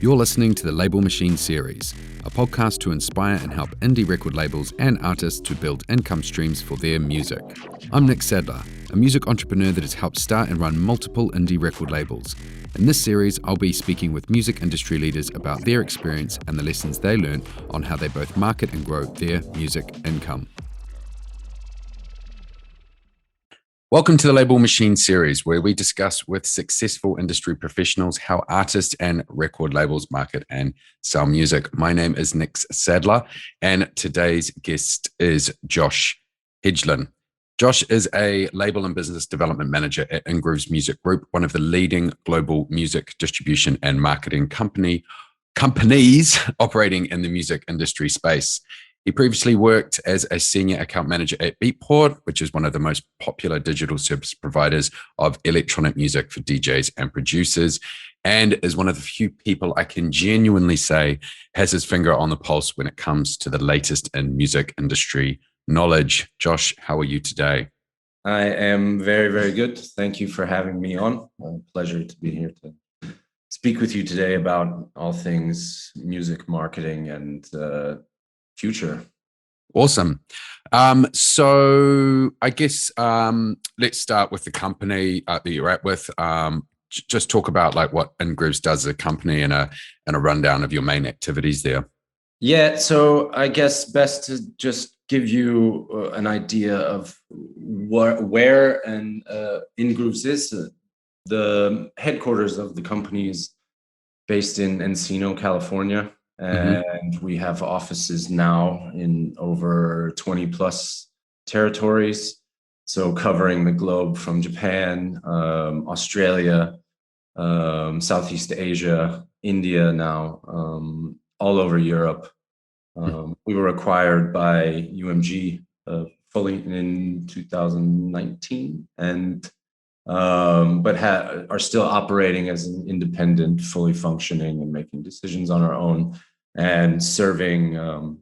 You're listening to the Label Machine series, a podcast to inspire and help indie record labels and artists to build income streams for their music. I'm Nick Sadler, a music entrepreneur that has helped start and run multiple indie record labels. In this series, I'll be speaking with music industry leaders about their experience and the lessons they learned on how they both market and grow their music income. Welcome to the Label Machine series, where we discuss with successful industry professionals how artists and record labels market and sell music. My name is Nick Sadler, and today's guest is Josh Hedglin. Josh is a label and business development manager at Ingrooves Music Group, one of the leading global music distribution and marketing companies operating in the music industry space. He previously worked as a senior account manager at Beatport, which is one of the most popular digital service providers of electronic music for DJs and producers, and is one of the few people I can genuinely say has his finger on the pulse when it comes to the latest in music industry knowledge. Josh, how are you today? I am very, very good. Thank you for having me on. A pleasure to be here to speak with you today about all things music marketing and future. Awesome. So I guess let's start with the company that you're at with. Just talk about like what Ingrooves does as a company and a rundown of your main activities there. Yeah, so I guess best to just give you an idea of where and Ingrooves is. The headquarters of the company is based in Encino, California. And we have offices now in over 20 plus territories. So covering the globe from Japan, Australia, Southeast Asia, India now, all over Europe. We were acquired by UMG fully in 2019 and but are still operating as an independent, fully functioning and making decisions on our own and serving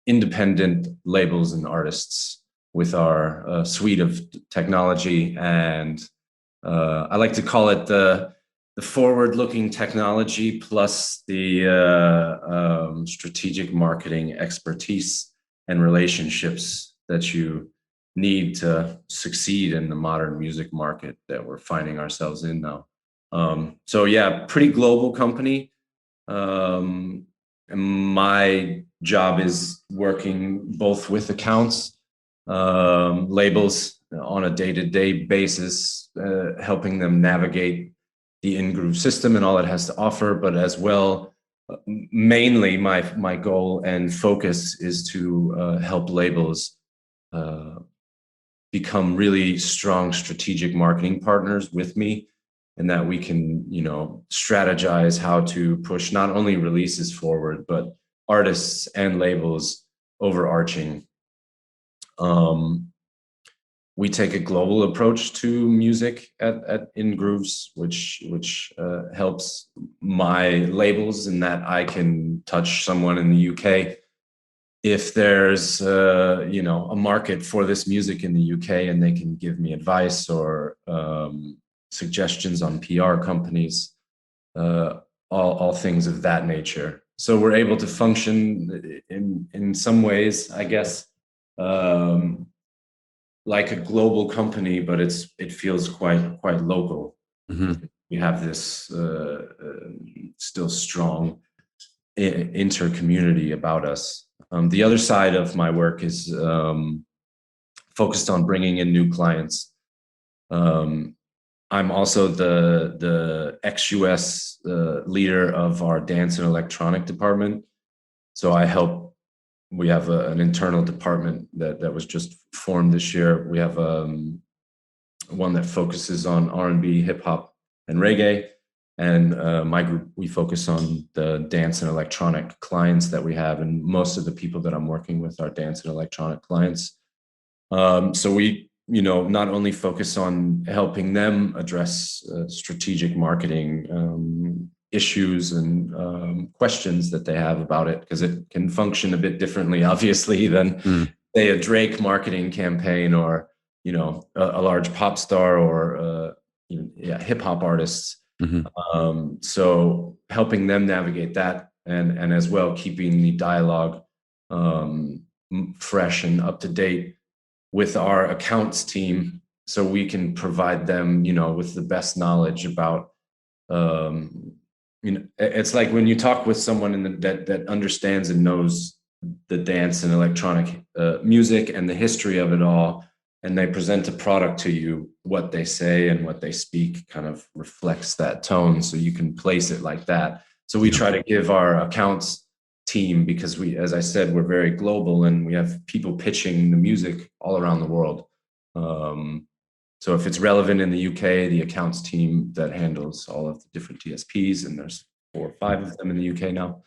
independent labels and artists with our suite of technology. And I like to call it the forward-looking technology plus the strategic marketing expertise and relationships that you need to succeed in the modern music market that we're finding ourselves in now. So yeah, pretty global company. And my job is working both with accounts, labels on a day-to-day basis, helping them navigate the Ingrooves system and all it has to offer, but as well, mainly my goal and focus is to help labels become really strong strategic marketing partners with me, and that we can, strategize how to push not only releases forward, but artists and labels overarching. We take a global approach to music at Ingrooves, which helps my labels in that I can touch someone in the UK if there's a market for this music in the UK, and they can give me advice or suggestions on PR companies, all things of that nature. So we're able to function in some ways, I guess, like a global company, but it feels quite local. We have this still strong inter-community about us. The other side of my work is focused on bringing in new clients. I'm also the ex-US leader of our dance and electronic department. So I help. We have an internal department that was just formed this year. We have one that focuses on R&B, hip hop, and reggae. And my group, we focus on the dance and electronic clients that we have. And most of the people that I'm working with are dance and electronic clients. So we, not only focus on helping them address strategic marketing issues and questions that they have about it, because it can function a bit differently, obviously, than say a Drake marketing campaign or, a large pop star or hip hop artists. Mhm. So helping them navigate that, and as well keeping the dialogue fresh and up to date with our accounts team, so we can provide them, with the best knowledge about. It's like when you talk with someone that understands and knows the dance and electronic music and the history of it all, and they present a product to you, what they say and what they speak kind of reflects that tone, so you can place it like that. So we try to give our accounts team, because we, as I said, we're very global and we have people pitching the music all around the world. So if it's relevant in the UK, the accounts team that handles all of the different DSPs, and there's 4 or 5 of them in the UK now,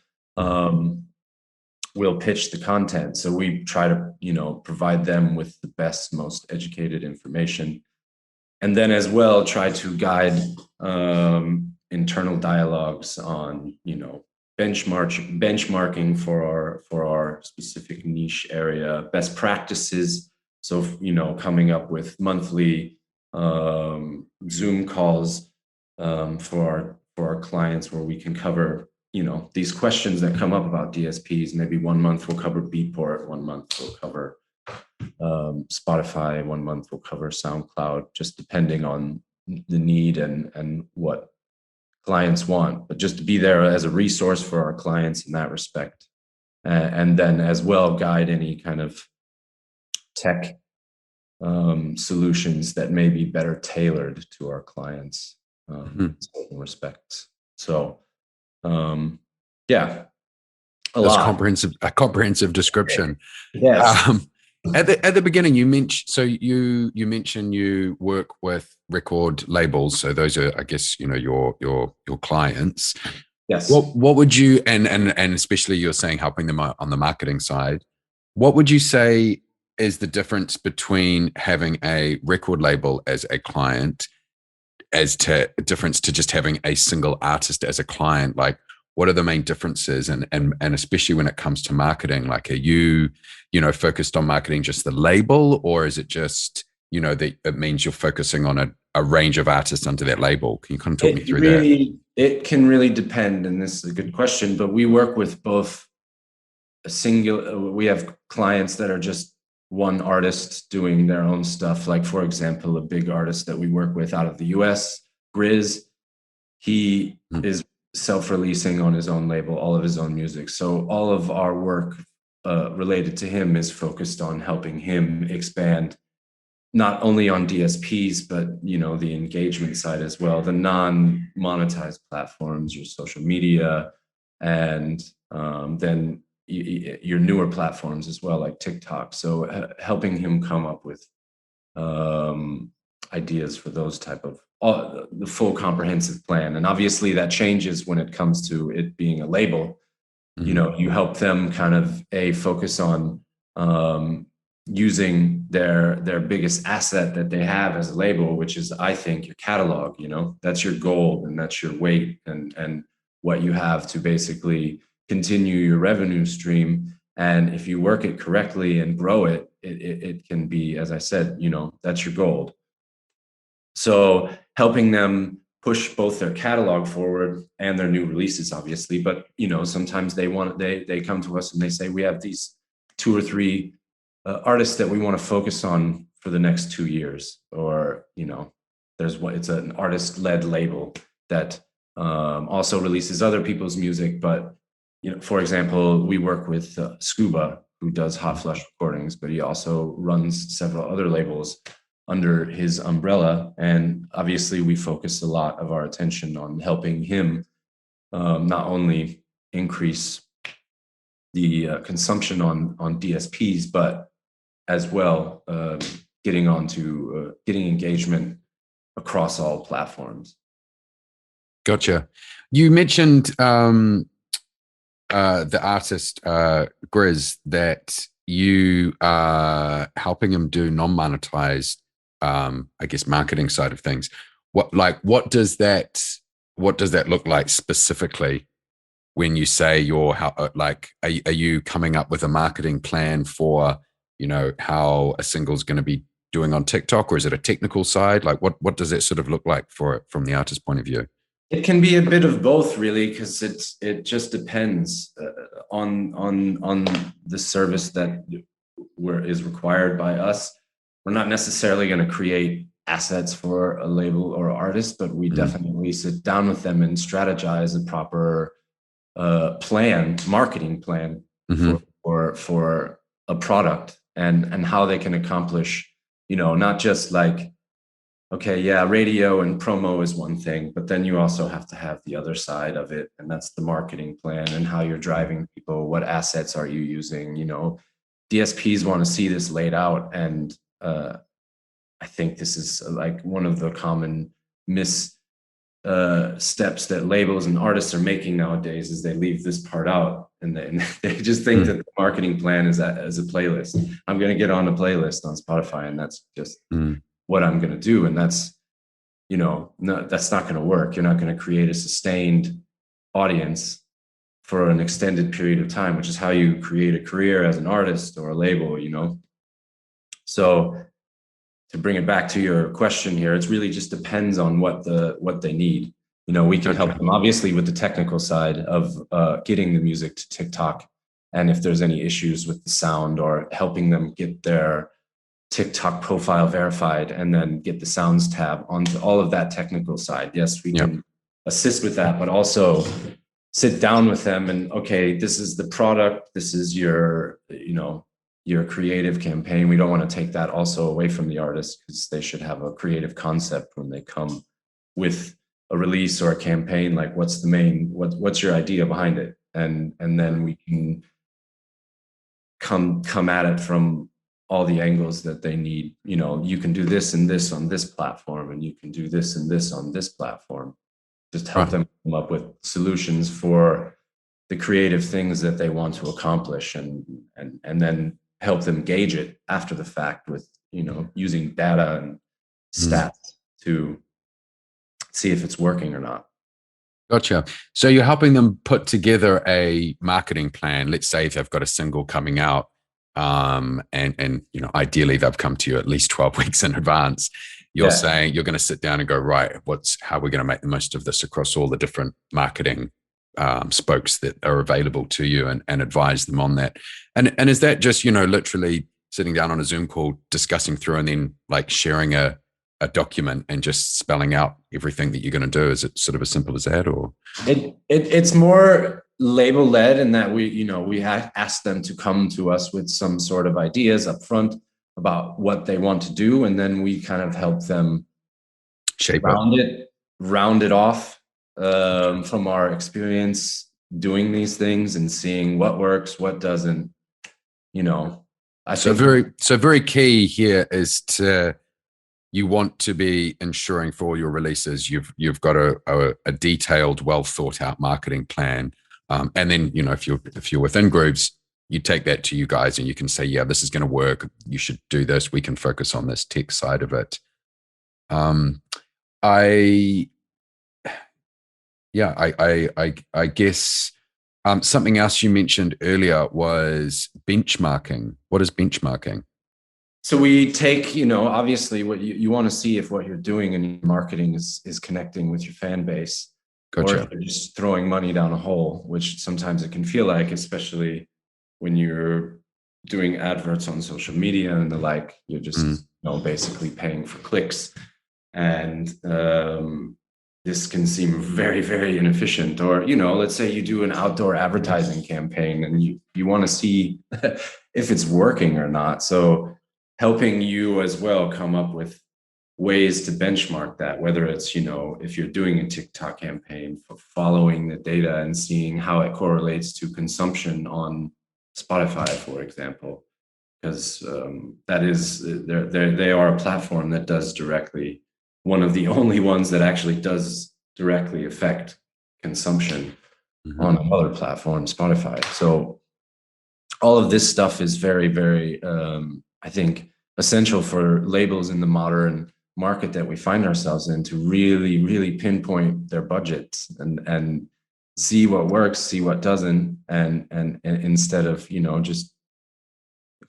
will pitch the content. So we try to, provide them with the best, most educated information. And then as well, try to guide internal dialogues on, benchmarking for our specific niche area, best practices. So, coming up with monthly Zoom calls for our clients, where we can cover, these questions that come up about DSPs. Maybe 1 month we'll cover Beatport, 1 month we'll cover Spotify, 1 month we'll cover SoundCloud, just depending on the need and what clients want. But just to be there as a resource for our clients in that respect, and then as well guide any kind of tech solutions that may be better tailored to our clients in certain respects. So yeah, a That's lot. a comprehensive description. Yes. At the beginning, you mentioned you work with record labels, so those are, I guess, your clients. Yes. What would you, and especially you're saying helping them on the marketing side, what would you say is the difference between having a record label as a client as to difference to just having a single artist as a client? Like, what are the main differences? And especially when it comes to marketing, like, are you, focused on marketing just the label, or is it just, that it means you're focusing on a range of artists under that label? Can you kind of talk me through that? It can really depend, and this is a good question, but we work with both we have clients that are just one artist doing their own stuff. Like, for example, a big artist that we work with out of the US, Grizz, he is self-releasing on his own label all of his own music. So all of our work related to him is focused on helping him expand, not only on DSPs, but the engagement side as well, the non-monetized platforms, your social media, and then your newer platforms as well, like TikTok. So helping him come up with ideas for those type of the full comprehensive plan. And obviously that changes when it comes to it being a label. You help them kind of focus on using their biggest asset that they have as a label, which is, I think, your catalog. That's your gold, and that's your weight, and what you have to basically continue your revenue stream. And if you work it correctly and grow it, it can be, as I said, that's your gold. So helping them push both their catalog forward and their new releases, obviously. But sometimes they come to us and they say, we have these 2 or 3 artists that we want to focus on for the next 2 years, or it's an artist-led label that also releases other people's music. But for example, we work with Scuba, who does Hot Flush recordings, but he also runs several other labels under his umbrella. And obviously we focus a lot of our attention on helping him not only increase the consumption on DSPs, but as well getting engagement across all platforms. Gotcha. You mentioned the artist Grizz, that you are helping him do non-monetized, I guess, marketing side of things. What does that look like specifically when you say are you coming up with a marketing plan for, how a single's going to be doing on TikTok, or is it a technical side? Like, what does that sort of look like from the artist point of view? It can be a bit of both, really, because it just depends on the service that is required by us. We're not necessarily going to create assets for a label or artist, but we definitely sit down with them and strategize a proper marketing plan for a product and how they can accomplish, not just like, okay, yeah, radio and promo is one thing, but then you also have to have the other side of it, and that's the marketing plan and how you're driving people. What assets are you using? DSPs want to see this laid out, and I think this is like one of the common steps that labels and artists are making nowadays is they leave this part out, and they just think that the marketing plan is as a playlist. I'm going to get on a playlist on Spotify, and that's just what I'm going to do. And that's, that's not going to work. You're not going to create a sustained audience for an extended period of time, which is how you create a career as an artist or a label, So to bring it back to your question here, it really just depends on what they need. We can help them obviously with the technical side of getting the music to TikTok, and if there's any issues with the sound, or helping them get their TikTok profile verified and then get the sounds tab onto all of that technical side. Yes, we can assist with that, but also sit down with them and, okay, this is the product, this is your creative campaign. We don't want to take that also away from the artist, because they should have a creative concept when they come with a release or a campaign. Like, what's your idea behind it? And then we can come at it from all the angles that they need. You can do this and this on this platform, and you can do this and this on this platform. Just help them come up with solutions for the creative things that they want to accomplish, and then help them gauge it after the fact with, using data and stats to see if it's working or not. Gotcha. So you're helping them put together a marketing plan. Let's say if they've got a single coming out, and ideally they've come to you at least 12 weeks in advance. You're saying you're going to sit down and go, right, how are we going to make the most of this across all the different marketing spokes that are available to you, and advise them on that. And is that just, literally sitting down on a Zoom call, discussing through, and then like sharing a document and just spelling out everything that you're going to do? Is it sort of as simple as that, or? It's more label led in that we ask them to come to us with some sort of ideas up front about what they want to do, and then we kind of help them round it off from our experience doing these things and seeing what works, what doesn't. Very key here is you want to be ensuring for all your releases you've got a detailed, well thought out marketing plan, and then if you're with Ingrooves, you take that to you guys and you can say, yeah, this is going to work, you should do this, we can focus on this tech side of it. I guess something else you mentioned earlier was benchmarking. What is benchmarking? So we take, obviously what you want to see if what you're doing in your marketing is connecting with your fan base. Gotcha. Or if you're just throwing money down a hole, which sometimes it can feel like, especially when you're doing adverts on social media and the like. You're just basically paying for clicks, and this can seem very, very inefficient. Or let's say you do an outdoor advertising campaign and you want to see if it's working or not. So helping you as well come up with ways to benchmark that, whether it's, if you're doing a TikTok campaign, for following the data and seeing how it correlates to consumption on Spotify, for example, because they are a platform that does directly, one of the only ones that actually does directly affect consumption on another platform, Spotify. So all of this stuff is very, very, I think, essential for labels in the modern market that we find ourselves in, to really, really pinpoint their budgets and see what works, see what doesn't, and instead of just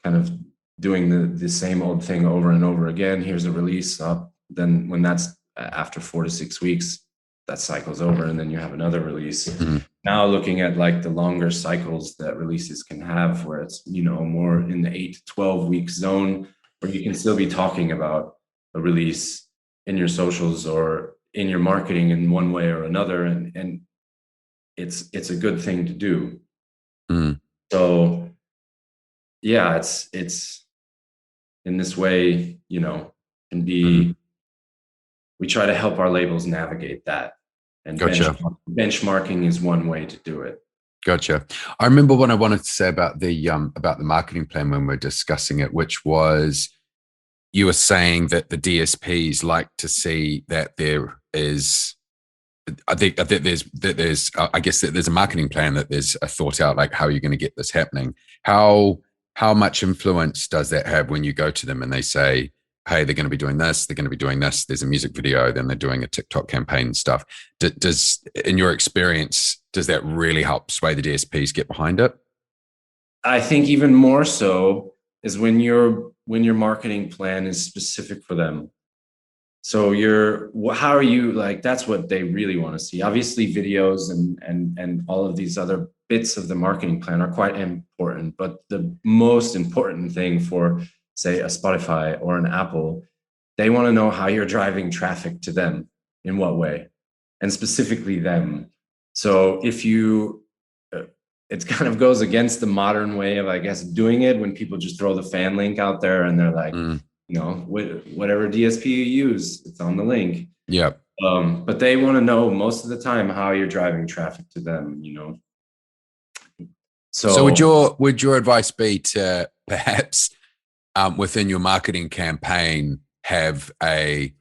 kind of doing the same old thing over and over again. Here's a release up, then when that's after 4 to 6 weeks, that cycle's over, and then you have another release. Mm. Now looking at like the longer cycles that releases can have, where it's, you know, more in the 8 to 12 week zone, where you can still be talking about a release in your socials or in your marketing in one way or another, and it's a good thing to do. Mm. So yeah, it's in this way, you know, can be, we try to help our labels navigate that, and Gotcha. benchmarking is one way to do it. Gotcha. I remember what I wanted to say about the marketing plan when we're discussing it, which was you were saying that the DSPs like to see that there is. I think there's I guess that there's a marketing plan, that there's a thought out like how you're going to get this happening. How much influence does that have when you go to them and they say, hey, they're going to be doing this, they're going to be doing this, there's a music video, then they're doing a TikTok campaign and stuff. Does, in your experience, does that really help sway the DSPs get behind it? I think even more so is when your marketing plan is specific for them. So how are you, like, that's what they really want to see. Obviously videos and all of these other bits of the marketing plan are quite important, but the most important thing for, say, a Spotify or an Apple, they want to know how you're driving traffic to them, in what way, and specifically them. So if you, it kind of goes against the modern way of, I guess, doing it, when people just throw the fan link out there and they're like, you know, whatever DSP you use, it's on the link. Yeah. But they want to know most of the time how you're driving traffic to them, you know. So would your advice be to perhaps within your marketing campaign have a,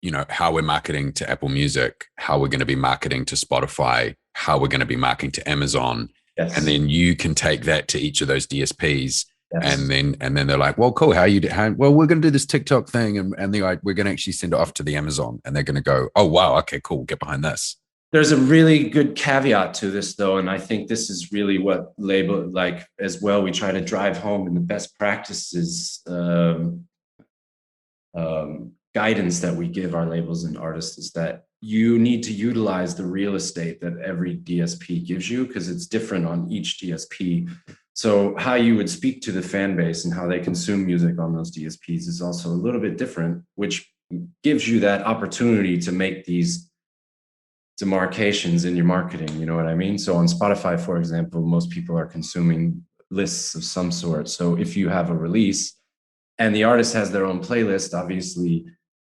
you know, how we're marketing to Apple Music, how we're going to be marketing to Spotify, how we're going to be marketing to Amazon, yes. And then you can take that to each of those DSPs. Yes. And then they're like, well, cool. Well, we're going to do this TikTok thing, and we're going to actually send it off to the Amazon, and they're going to go, oh wow, okay, cool, get behind this. There's a really good caveat to this, though, and I think this is really what label, like, as well, we try to drive home in the best practices guidance that we give our labels and artists, is that you need to utilize the real estate that every DSP gives you, because it's different on each DSP. So how you would speak to the fan base and how they consume music on those DSPs is also a little bit different, which gives you that opportunity to make these demarcations in your marketing, you know what I mean? So on Spotify, for example, most people are consuming lists of some sort. So if you have a release and the artist has their own playlist, obviously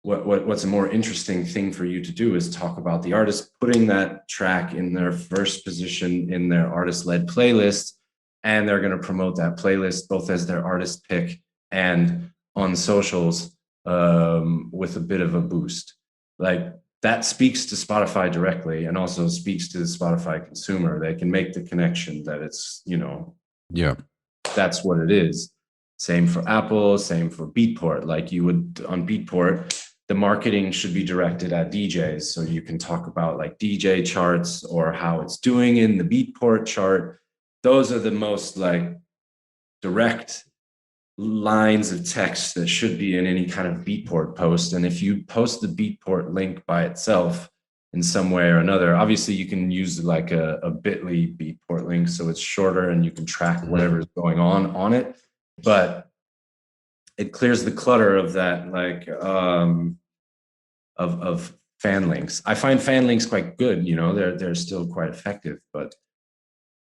what's a more interesting thing for you to do is talk about the artist putting that track in their first position in their artist-led playlist, and they're going to promote that playlist both as their artist pick and on socials with a bit of a boost. Like, that speaks to Spotify directly, and also speaks to the Spotify consumer. They can make the connection that it's, you know, yeah, that's what it is. Same for Apple, same for Beatport. Like, you would on Beatport, the marketing should be directed at DJs. So you can talk about like DJ charts or how it's doing in the Beatport chart. Those are the most like direct lines of text that should be in any kind of Beatport post. And if you post the Beatport link by itself in some way or another, obviously you can use like a bit.ly Beatport link, so it's shorter and you can track whatever's going on it. But it clears the clutter of that, like of fan links. I find fan links quite good, you know, they're still quite effective, but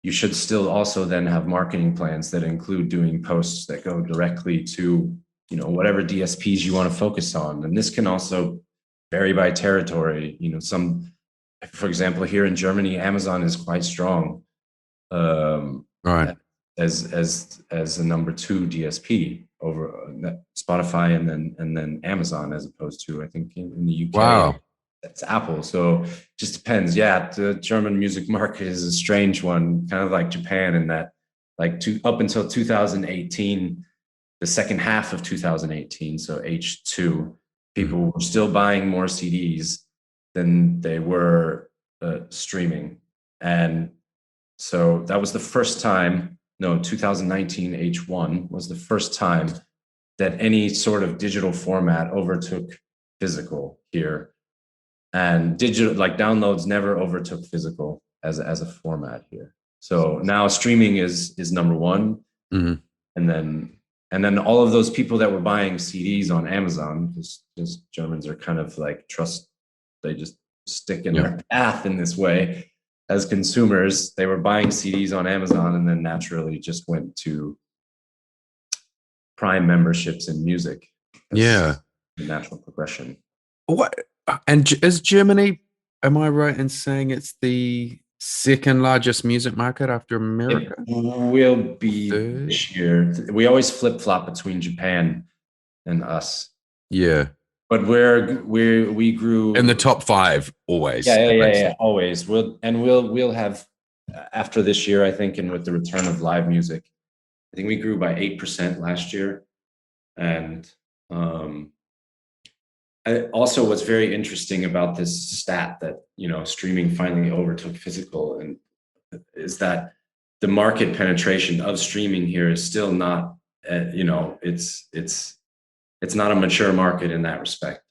you should still also then have marketing plans that include doing posts that go directly to, you know, whatever DSPs you want to focus on. And this can also vary by territory. You know, some, for example, here in Germany, Amazon is quite strong. right. As a number 2 DSP over Spotify and then Amazon, as opposed to, I think, in the UK. Wow. That's Apple. So it just depends. Yeah, the German music market is a strange one, kind of like Japan, in that, like, up until 2018, the second half of 2018, so H2, people were still buying more CDs than they were streaming. And so that was the first time, no, 2019 H1 was the first time that any sort of digital format overtook physical here. and digital, like downloads never overtook physical as a format here. So now streaming is number one. Mhm. And then all of those people that were buying CDs on Amazon, because Germans are kind of like they just stick in their path in this way. As consumers, they were buying CDs on Amazon and then naturally just went to Prime memberships in music. That's the natural progression. What and is Germany? Am I right in saying it's the second largest music market after America? It will be Third? this year. We always flip flop between Japan and us, Yeah, but we grew in the top five always. yeah, always. We'll have after this year, I think, and with the return of live music, I think we grew by 8% last year. And also, what's very interesting about this stat that streaming finally overtook physical, and is that the market penetration of streaming here is still not, it's not a mature market in that respect.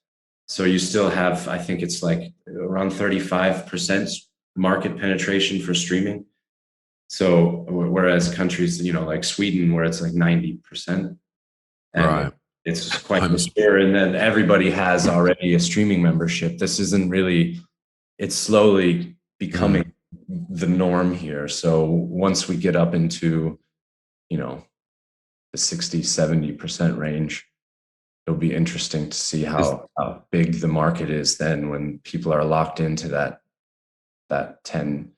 So you still have, I think it's like around 35% market penetration for streaming. So whereas countries, like Sweden, where it's like 90%, and Right. it's quite mature, and then everybody has already a streaming membership. This isn't really, it's slowly becoming the norm here. So once we get up into, the 60-70% range, it'll be interesting to see how big the market is then when people are locked into that $10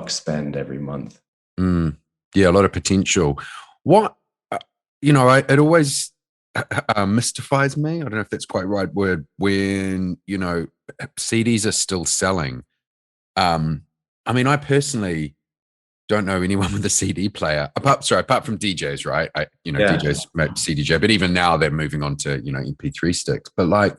spend every month. Yeah, a lot of potential. What it always mystifies me. I don't know if that's quite the right word. When CDs are still selling. I mean, I personally don't know anyone with a CD player apart from DJs, right? DJs make CDJ, but even now they're moving on to MP3 sticks. But like,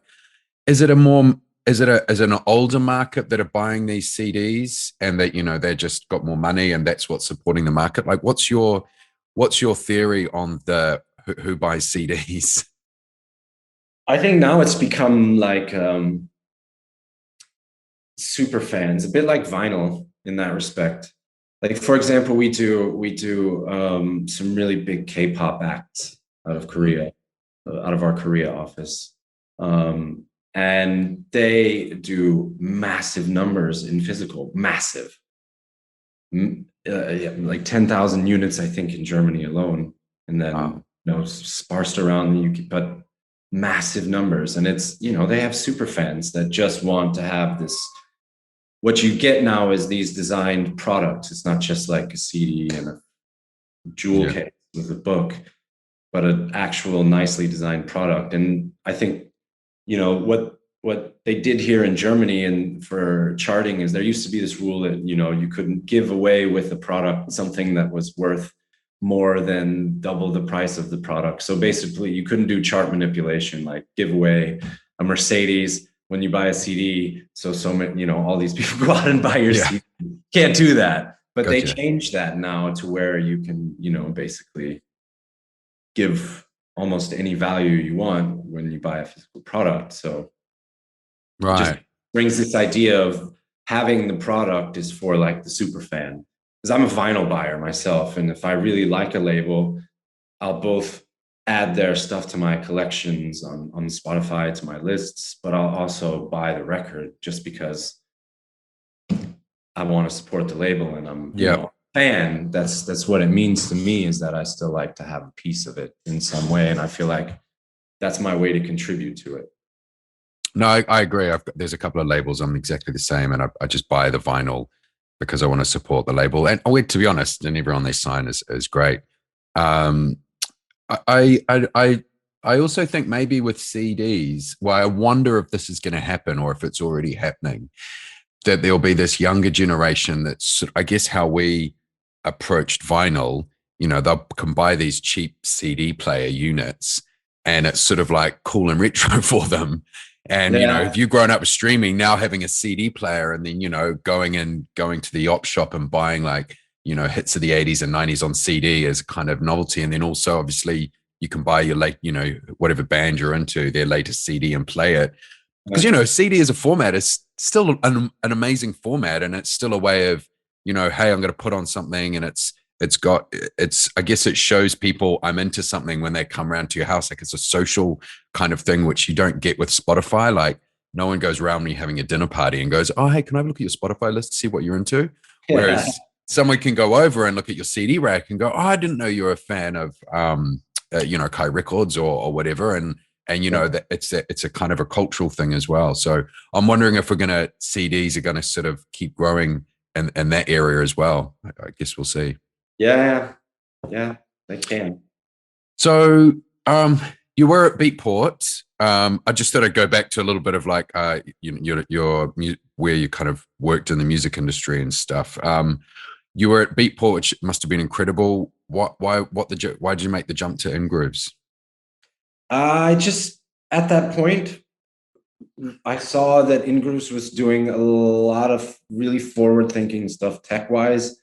is it an older market that are buying these CDs and that they just got more money and that's what's supporting the market? Like, what's your theory on the who buys CDs? I think now it's become like super fans, a bit like vinyl in that respect. Like, for example, we do some really big K-pop acts out of Korea, out of our Korea office. And they do massive numbers in physical, massive. Like 10,000 units, I think, in Germany alone. And then, sparsed around the UK, but massive numbers. And it's, they have super fans that just want to have this. What you get now is these designed products. It's not just like a CD and a jewel case with a book, but an actual nicely designed product. And I think, what they did here in Germany and for charting is there used to be this rule that, you couldn't give away with a product something that was worth more than double the price of the product. So basically you couldn't do chart manipulation, like give away a Mercedes when you buy a CD. So many, all these people go out and buy your CD. Can't do that. But they changed that now to where you can, basically give almost any value you want when you buy a physical product. So it just brings this idea of having the product is for like the super fan. Because I'm a vinyl buyer myself. And if I really like a label, I'll both add their stuff to my collections on Spotify, to my lists, but I'll also buy the record just because I want to support the label and I'm a fan. That's what it means to me, is that I still like to have a piece of it in some way. And I feel like that's my way to contribute to it. No, I agree. There's a couple of labels I'm exactly the same, and I just buy the vinyl because I want to support the label. And to be honest, and everyone they sign is great. I also think maybe with CDs, I wonder if this is going to happen or if it's already happening, that there'll be this younger generation that's, I guess, how we approached vinyl. They can buy these cheap CD player units and it's sort of like cool and retro for them. And, if you've grown up with streaming, now having a CD player and then, going to the op shop and buying like, hits of the 80s and 90s on CD is kind of novelty. And then also, obviously, you can buy your whatever band you're into, their latest CD and play it. because you know, CD as a format is still an amazing format, and it's still a way of, you know, hey, I'm going to put on something, and it's I guess it shows people I'm into something when they come around to your house. Like it's a social kind of thing, which you don't get with Spotify. Like no one goes around me having a dinner party and goes, oh, hey, can I have a look at your Spotify list to see what you're into? Yeah. Whereas someone can go over and look at your CD rack and go, oh, I didn't know you're a fan of you know, Kai Records or whatever, and you know that it's a kind of a cultural thing as well. So I'm wondering if CDs are gonna sort of keep growing in that area as well. I guess we'll see. Yeah, yeah, they can. So you were at Beatport. I just thought I'd go back to a little bit of like your where you kind of worked in the music industry and stuff. You were at Beatport, which must have been incredible. Why did you make the jump to Ingrooves? I just, at that point, I saw that Ingrooves was doing a lot of really forward-thinking stuff tech-wise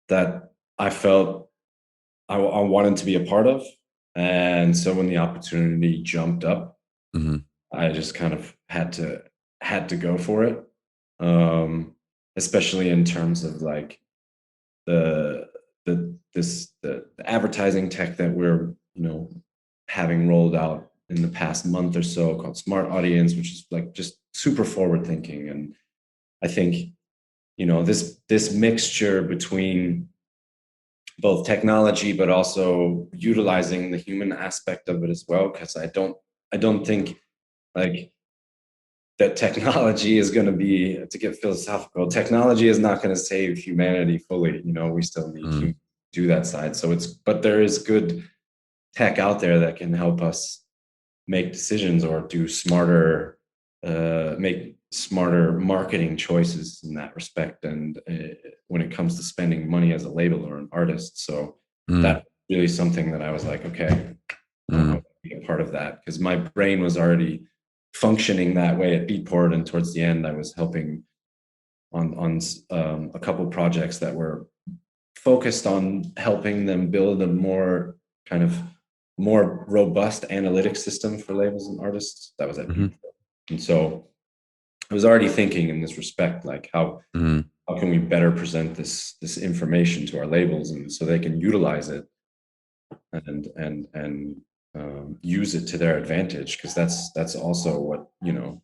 that I felt I wanted to be a part of. And so when the opportunity jumped up, I just kind of had to go for it. Especially in terms of like the advertising tech that we're, you know, having rolled out in the past month or so, called Smart Audience, which is like just super forward thinking. And I think, you know, this mixture between both technology but also utilizing the human aspect of it as well, because I don't think like that technology is going to be, to get philosophical, technology is not going to save humanity fully. You know, we still need to do that side. So but there is good tech out there that can help us make decisions or do smarter, make smarter marketing choices in that respect. And when it comes to spending money as a label or an artist. So that's really something that I was like, okay, I want to be a part of that, because my brain was already functioning that way at Beatport. And towards the end, I was helping on a couple projects that were focused on helping them build a more kind of more robust analytics system for labels and artists. That was at Beatport. And so I was already thinking in this respect, like how can we better present this information to our labels, and so they can utilize it and use it to their advantage, because that's also what, you know,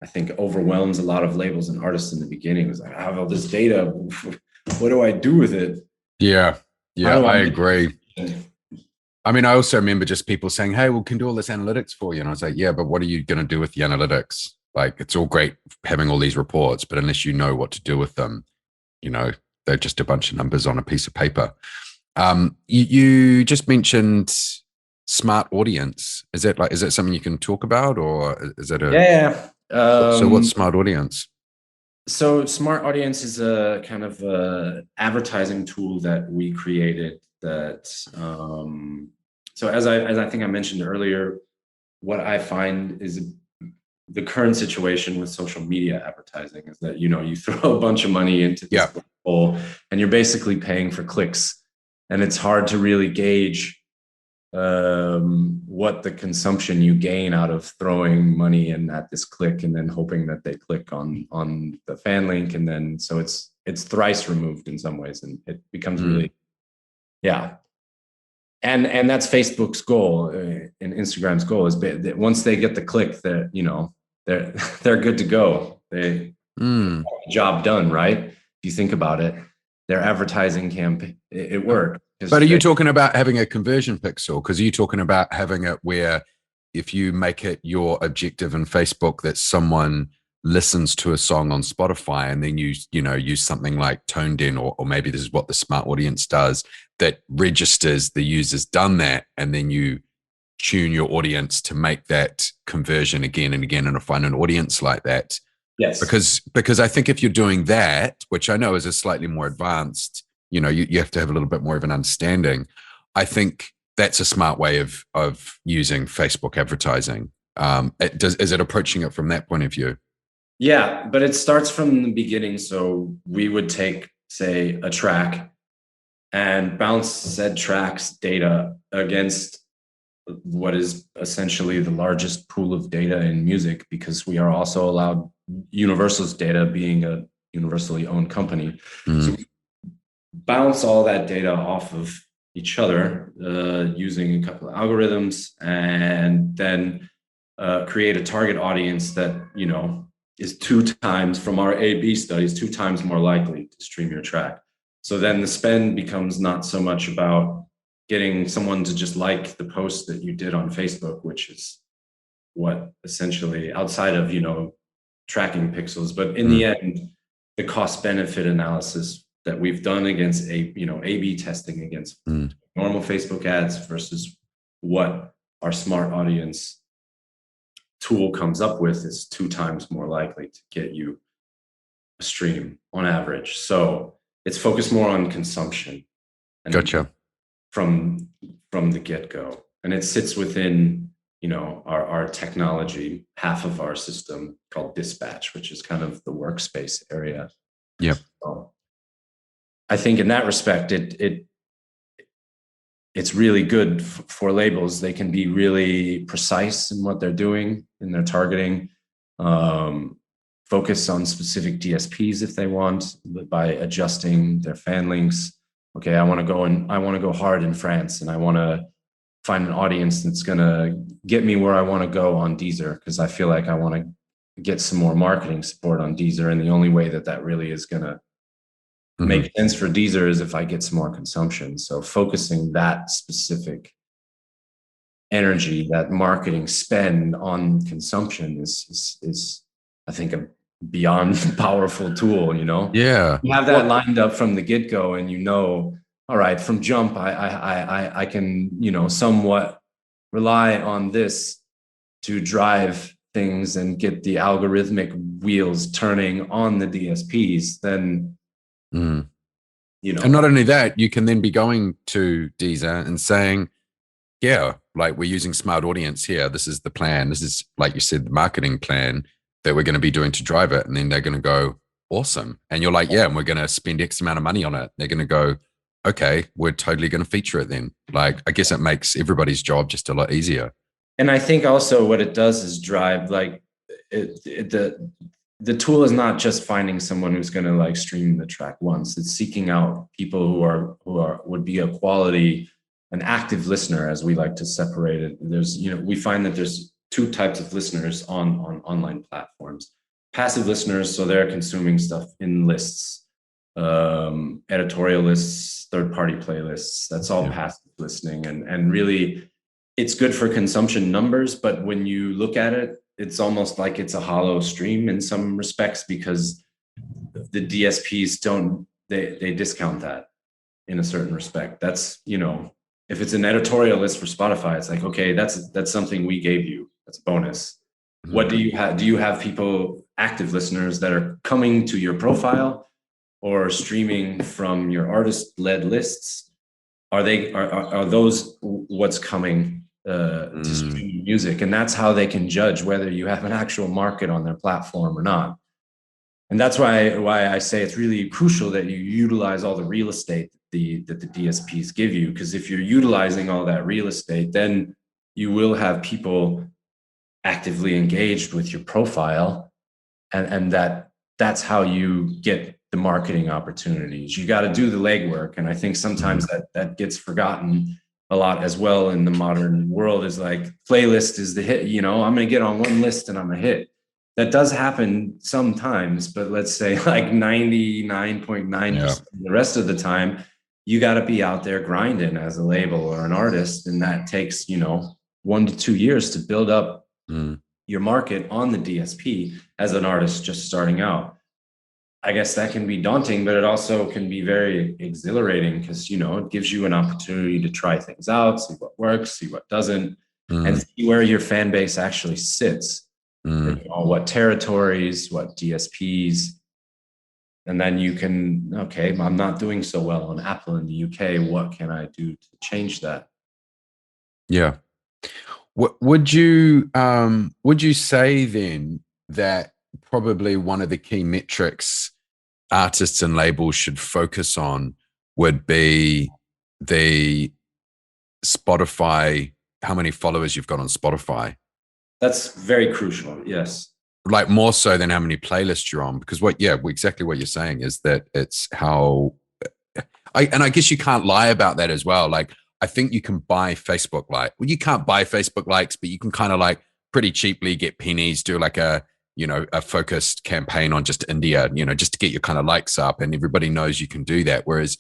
I think overwhelms a lot of labels and artists in the beginning. Is like, I have all this data, what do I do with it? Yeah, I agree. I mean, I also remember just people saying, hey, we can do all this analytics for you. And I was like, yeah, but what are you going to do with the analytics? Like, it's all great having all these reports, but unless you know what to do with them, you know, they're just a bunch of numbers on a piece of paper. You just mentioned smart audience. Is that something you can talk about, or is it so what's smart audience? So Smart Audience is a kind of advertising tool that we created that, so as I think I mentioned earlier, what I find is the current situation with social media advertising is that, you know, you throw a bunch of money into this hole and you're basically paying for clicks, and it's hard to really gauge what the consumption you gain out of throwing money in at this click and then hoping that they click on the fan link, and then so it's thrice removed in some ways, and it becomes really and that's Facebook's goal and Instagram's goal is that once they get the click, that, you know, they're good to go. They job done, right? If you think about it, their advertising campaign, it worked. But are you talking about having a conversion pixel? Because are you talking about having it where if you make it your objective in Facebook that someone listens to a song on Spotify and then you use something like toned in, or maybe this is what the smart audience does, that registers the user's done that, and then you tune your audience to make that conversion again and again and find an audience like that? Yes. Because I think if you're doing that, which I know is a slightly more advanced, you know, you have to have a little bit more of an understanding. I think that's a smart way of using Facebook advertising. Is it approaching it from that point of view? Yeah, but it starts from the beginning. So we would take, say, a track and bounce said track's data against what is essentially the largest pool of data in music, because we are also allowed Universal's data, being a universally owned company. So we bounce all that data off of each other using a couple of algorithms, and then create a target audience that, you know, is 2 times, from our A/B studies, 2 times more likely to stream your track. So then the spend becomes not so much about getting someone to just like the post that you did on Facebook, which is what essentially, outside of, you know, tracking pixels, but in the end, the cost benefit analysis that we've done against A/B testing against normal Facebook ads versus what our smart audience tool comes up with is 2 times more likely to get you a stream on average. So it's focused more on consumption. And Gotcha. From the get-go, and it sits within, you know, our technology, half of our system called Dispatch, which is kind of the workspace area. Yeah. So I think in that respect, it's really good for labels. They can be really precise in what they're doing in their targeting, focus on specific DSPs if they want, by adjusting their fan links. Okay, I want to go hard in France, and I want to find an audience that's going to get me where I want to go on Deezer, because I feel like I want to get some more marketing support on Deezer. And the only way that that really is going to make sense for Deezer is if I get some more consumption. So focusing that specific energy, that marketing spend on consumption is I think a beyond powerful tool, you know? Yeah. You have that lined up from the get-go, and you know, all right, from jump, I can, you know, somewhat rely on this to drive things and get the algorithmic wheels turning on the DSPs. Then, you know, and not only that, you can then be going to Deezer and saying, yeah, like, we're using smart audience here. This is the plan. This is, like you said, the marketing plan that we're going to be doing to drive it. And then they're going to go, awesome. And you're like, yeah, and we're going to spend X amount of money on it. They're going to go, okay, we're totally going to feature it then. Like, I guess it makes everybody's job just a lot easier. And I think also what it does is drive, like, the tool is not just finding someone who's going to like stream the track once. It's seeking out people who would be a quality, an active listener, as we like to separate it. There's, you know, we find that there's 2 types of listeners on online platforms. Passive listeners, so they're consuming stuff in lists, editorial lists, third-party playlists. That's all passive listening, and really, it's good for consumption numbers. But when you look at it, it's almost like it's a hollow stream in some respects, because the DSPs they discount that in a certain respect. That's, you know, if it's an editorial list for Spotify, it's like, okay, that's something we gave you. That's a bonus. What do you have? Do you have people, active listeners, that are coming to your profile or streaming from your artist-led lists? Are those what's coming to stream music? And that's how they can judge whether you have an actual market on their platform or not. And that's why I say it's really crucial that you utilize all the real estate that the DSPs give you, because if you're utilizing all that real estate, then you will have people actively engaged with your profile, and that's how you get the marketing opportunities. You got to do the legwork, and I think sometimes that gets forgotten a lot as well in the modern world. Is like, playlist is the hit, you know, I'm gonna get on one list and I'm a hit. That does happen sometimes, but let's say like 99.9% the rest of the time, you got to be out there grinding as a label or an artist, and that takes, you know, 1 to 2 years to build up your market on the DSP as an artist just starting out. I guess that can be daunting, but it also can be very exhilarating, because, you know, it gives you an opportunity to try things out, see what works, see what doesn't, and see where your fan base actually sits, you know, what territories, what DSPs. And then you can, okay, I'm not doing so well on Apple in the UK. What can I do to change that? Yeah. Would you say then that probably one of the key metrics artists and labels should focus on would be the Spotify how many followers you've got on Spotify. That's very crucial. Yes. Like more so than how many playlists you're on, because exactly what you're saying is that it's how I guess you can't lie about that as well. Like, I think you can buy Facebook well, you can't buy Facebook likes, but you can kind of like pretty cheaply get pennies, do like a focused campaign on just India, just to get your kind of likes up, and everybody knows you can do that. Whereas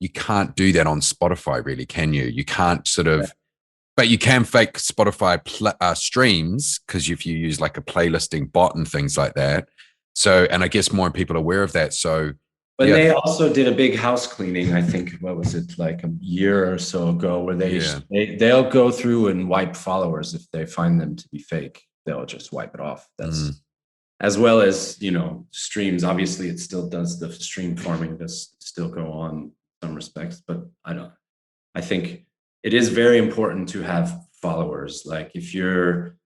you can't do that on Spotify, really, can you? You can't sort of, but you can fake Spotify streams, because if you use like a playlisting bot and things like that. So, and I guess more people are aware of that. So, but they also did a big house cleaning, I think, what was it, like a year or so ago, where they'll go through and wipe followers if they find them to be fake. They'll just wipe it off. That's as well as, streams. Obviously, it still does, the stream farming does still go on in some respects, but I think it is very important to have followers. Like, if you're,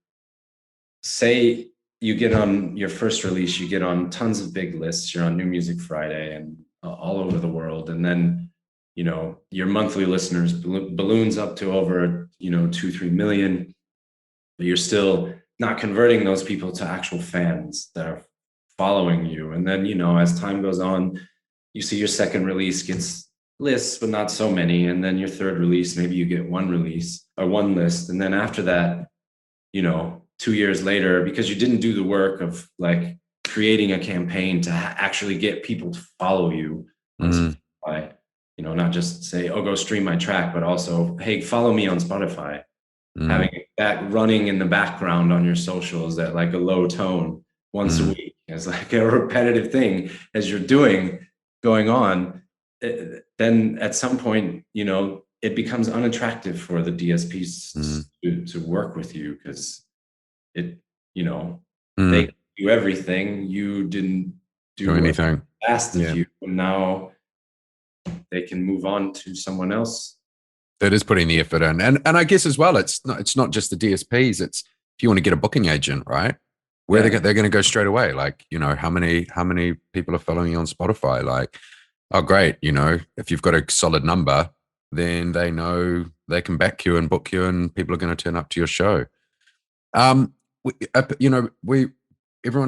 say, you get on your first release, you get on tons of big lists, you're on New Music Friday and all over the world. And then, your monthly listeners balloons up to over, 2-3 million, but you're still not converting those people to actual fans that are following you. And then, as time goes on, you see your second release gets lists, but not so many. And then your third release, maybe you get one release or one list. And then after that, 2 years later, because you didn't do the work of like creating a campaign to actually get people to follow you on Spotify, not just say, oh, go stream my track, but also, hey, follow me on Spotify. Having that running in the background on your socials at like a low tone once a week as like a repetitive thing as you're going on, then at some point, it becomes unattractive for the DSPs to work with you, because they do everything. You didn't do anything fast as you, and now they can move on to someone else. That is putting the effort in, and I guess as well, it's not just the DSPs. It's if you want to get a booking agent, right? Where they're going to go straight away. Like, how many people are following you on Spotify? Like, oh, great. If you've got a solid number, then they know they can back you and book you, and people are going to turn up to your show. Everyone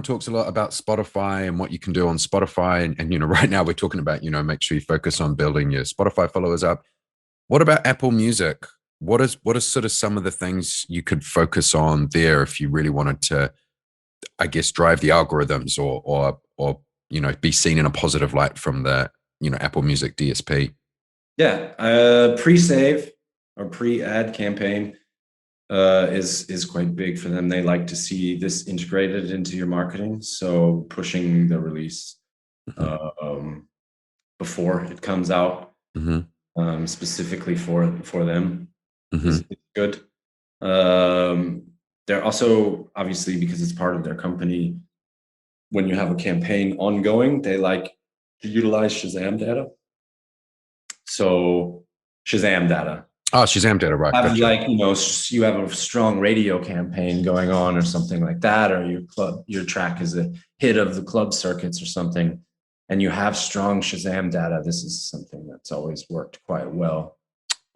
talks a lot about Spotify and what you can do on Spotify, and right now we're talking about make sure you focus on building your Spotify followers up. What about Apple Music? What is sort of some of the things you could focus on there if you really wanted to, I guess, drive the algorithms or be seen in a positive light from the Apple Music DSP? Yeah, pre-save or pre-ad campaign is quite big for them. They like to see this integrated into your marketing, so pushing the release before it comes out. Specifically for them is good. They're also, obviously, because it's part of their company, when you have a campaign ongoing, they like to utilize Shazam data. So Shazam data. Oh, Shazam data, right. Have like, you have a strong radio campaign going on or something like that, or your track is a hit of the club circuits or something, and you have strong Shazam data. This is something that's always worked quite well.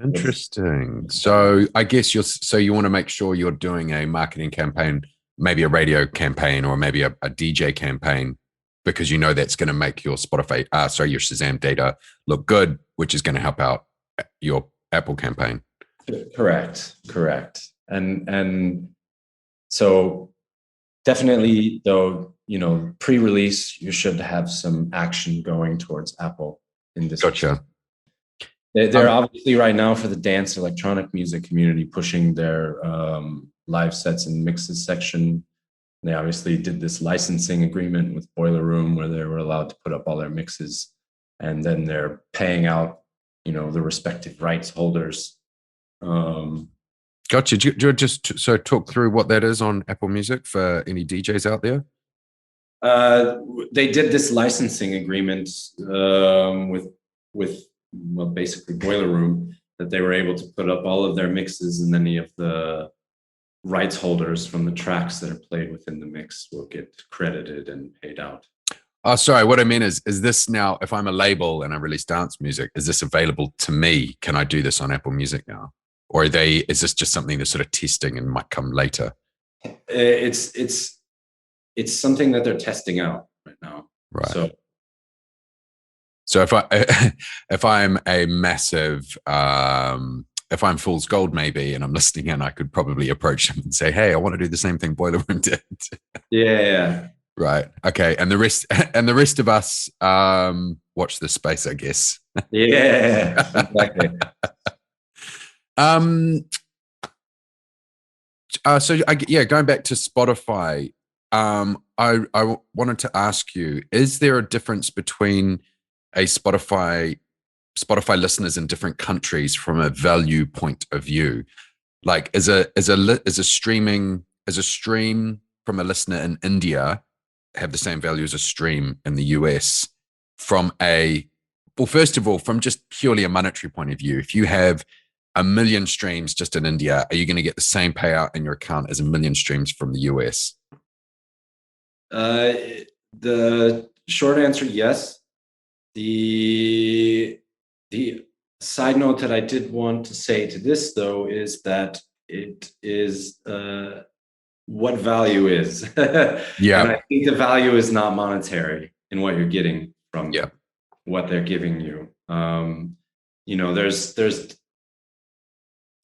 Interesting. So I guess you want to make sure you're doing a marketing campaign, maybe a radio campaign, or maybe a DJ campaign, because that's going to make your your Shazam data look good, which is going to help out your Apple campaign. Correct. And so definitely, though, pre-release, you should have some action going towards Apple in this. Gotcha. They're obviously right now, for the dance electronic music community, pushing their live sets and mixes section. They obviously did this licensing agreement with Boiler Room where they were allowed to put up all their mixes, and then they're paying out, the respective rights holders. Gotcha. Do you just talk through what that is on Apple Music for any DJs out there? They did this licensing agreement with basically Boiler Room, that they were able to put up all of their mixes, and any of the rights holders from the tracks that are played within the mix will get credited and paid out. Oh, sorry. What I mean is this now, if I'm a label and I release dance music, is this available to me? Can I do this on Apple Music now? or is this just something they're sort of testing and might come later? It's something that they're testing out right now. Right. So if I'm a massive if I'm Fool's Gold maybe and I'm listening in, I could probably approach them and say, hey, I want to do the same thing Boiler Room did. Yeah. Right. Okay. And the rest of us watch this space, I guess. Yeah, exactly. Going back to Spotify, I wanted to ask you, is there a difference between a Spotify listeners in different countries from a value point of view? Like, is a stream from a listener in India have the same value as a stream in the US? First of all, from just purely a monetary point of view, if you have 1 million streams just in India, are you going to get the same payout in your account as 1 million streams from the US? The short answer, yes. The side note that I did want to say to this, though, is that it is what value is. Yeah. And I think the value is not monetary in what you're getting from what they're giving you. There's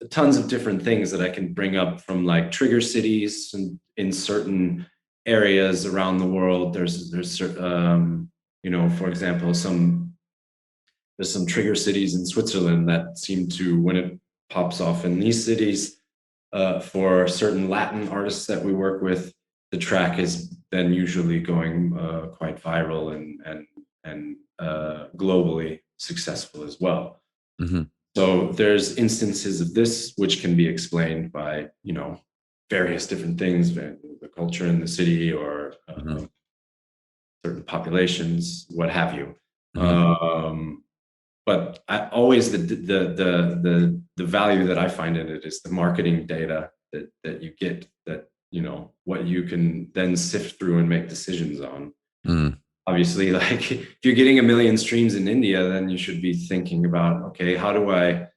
tons of different things that I can bring up from like trigger cities and in certain areas around the world. There's for example, there's some trigger cities in Switzerland that seem to, when it pops off in these cities, for certain Latin artists that we work with, the track is then usually going quite viral and globally successful as well. Mm-hmm. So there's instances of this which can be explained by, various different things, the culture in the city or certain populations, what have you. Mm-hmm. But always the value that I find in it is the marketing data that you get, that what you can then sift through and make decisions on. Mm. Obviously, like if you're getting 1 million streams in India, then you should be thinking about, okay, how do I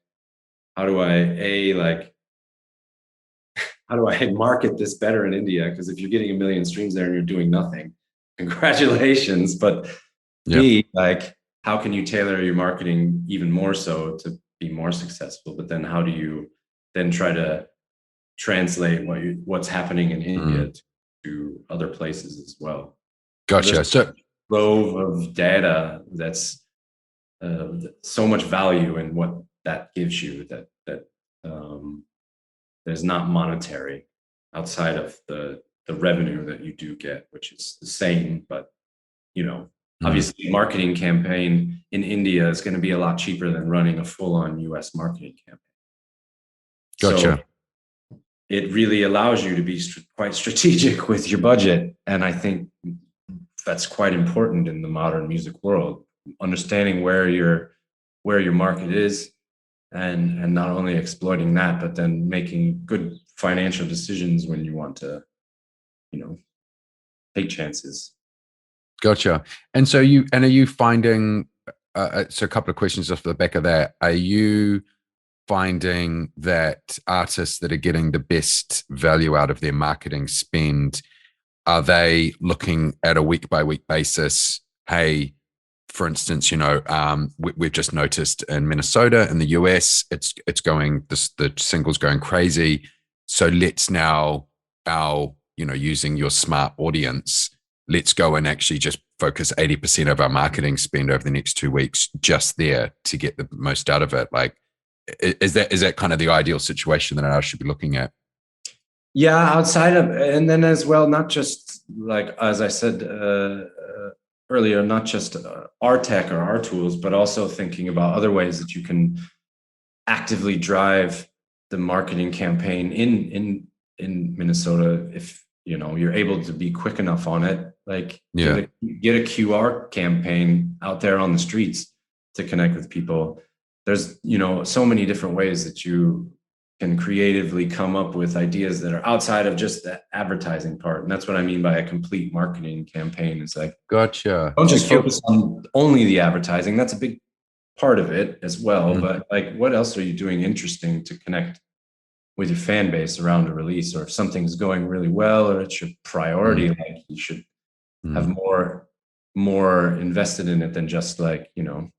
market this better in India? Because if you're getting 1 million streams there and you're doing nothing, congratulations. But B, like, how can you tailor your marketing even more so to be more successful? But then how do you then try to translate what's happening in India to other places as well? Gotcha. So trove of data that's so much value in what that gives you that is not monetary outside of the revenue that you do get, which is the same, but obviously a marketing campaign in India is going to be a lot cheaper than running a full-on US marketing campaign. Gotcha. So it really allows you to be quite strategic with your budget, and I think that's quite important in the modern music world, understanding where your market is and not only exploiting that, but then making good financial decisions when you want to, take chances. Gotcha. And so are you finding, so a couple of questions off the back of that. Are you finding that artists that are getting the best value out of their marketing spend, are they looking at a week by week basis? Hey, for instance, we've just noticed in Minnesota, in the US, it's going, the single's going crazy. So let's now, using your smart audience, let's go and actually just focus 80% of our marketing spend over the next 2 weeks just there to get the most out of it. Like, is that kind of the ideal situation that I should be looking at? Yeah, outside of, and then as well, not just like, as I said earlier, not just our tech or our tools, but also thinking about other ways that you can actively drive the marketing campaign in Minnesota. If you're able to be quick enough on it, like get a QR campaign out there on the streets to connect with people. There's so many different ways that you can creatively come up with ideas that are outside of just the advertising part. And that's what I mean by a complete marketing campaign. It's like, gotcha. Don't just focus on only the advertising. That's a big part of it as well. But like, what else are you doing interesting to connect with your fan base around a release? Or if something's going really well or it's your priority, like you should have more invested in it than just like, you know,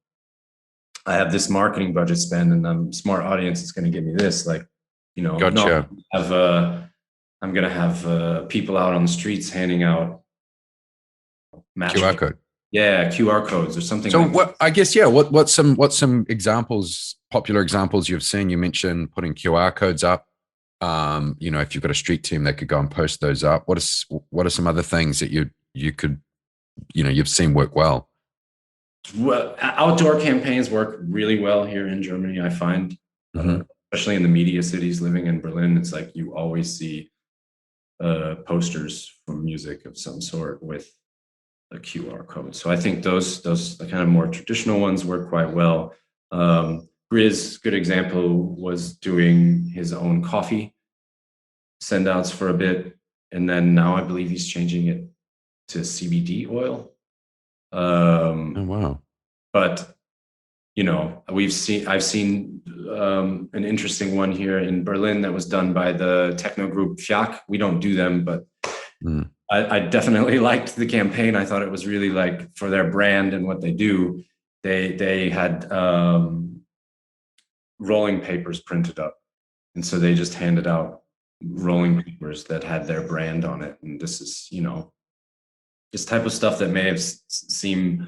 I have this marketing budget spend and I'm smart audience is going to give me this, like, you know, Gotcha. no, I'm going to have people out on the streets handing out QR code. yeah, QR codes or something So like that. what, I guess, yeah, what's some examples, popular examples you've seen? You mentioned putting QR codes up. You know, if you've got a street team, they could go and post those up. What are some other things that you could, you know, you've seen work well? Well, outdoor campaigns work really well here in Germany, I find, especially in the media cities. Living in Berlin, it's like you always see posters for music of some sort with a QR code. So I think those kind of more traditional ones work quite well. Grizz, good example, was doing his own coffee send outs for a bit, and then now I believe he's changing it to CBD oil. Oh wow! But you know, I've seen an interesting one here in Berlin that was done by the techno group Fiak. We don't do them, but I definitely liked the campaign. I thought it was really like for their brand and what they do. They had rolling papers printed up, and so they just handed out rolling papers that had their brand on it. And this is, you know, this type of stuff that may have seemed,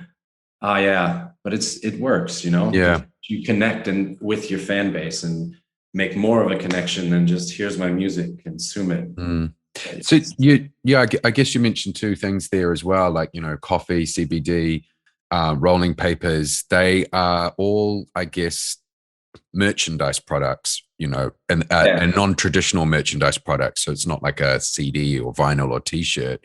yeah, but it works, you know. Yeah, you connect and with your fan base and make more of a connection than just here's my music, consume it. So I guess you mentioned two things there as well, like, you know, coffee, CBD, rolling papers. They are all, I guess, merchandise products, you know, and non-traditional merchandise products. So it's not like a CD or vinyl or T-shirt.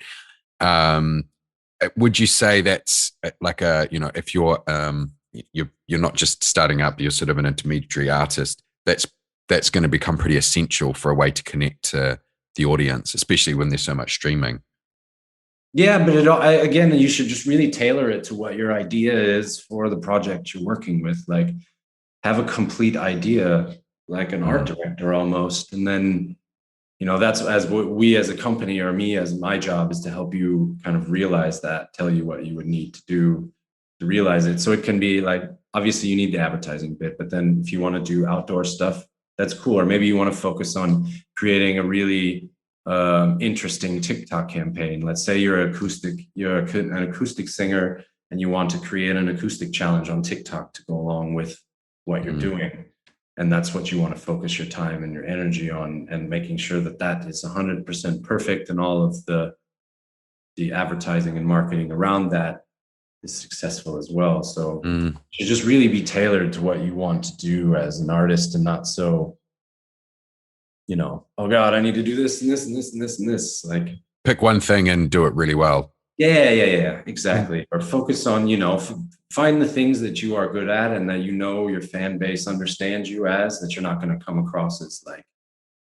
Would you say that's like a, you know, if you're not just starting up, you're sort of an intermediary artist, that's going to become pretty essential for a way to connect to the audience, especially when there's so much streaming? Yeah, but again, you should just really tailor it to what your idea is for the project you're working with. Like, have a complete idea, like an art director almost, and then, you know, that's as we as a company, or me as my job, is to help you kind of realize that, tell you what you would need to do to realize it. So it can be like, obviously you need the advertising bit, but then if you want to do outdoor stuff, that's cool. Or maybe you want to focus on creating a really interesting TikTok campaign. Let's say you're an acoustic singer and you want to create an acoustic challenge on TikTok to go along with what you're doing. And that's what you want to focus your time and your energy on, and making sure that that is 100% perfect, and all of the advertising and marketing around that is successful as well. So you just really be tailored to what you want to do as an artist, and not so, you know, oh God, I need to do this and this and this and this and this. Like, pick one thing and do it really well. Yeah, exactly. Or focus on, you know, find the things that you are good at and that, you know, your fan base understands you as, that you're not going to come across as like,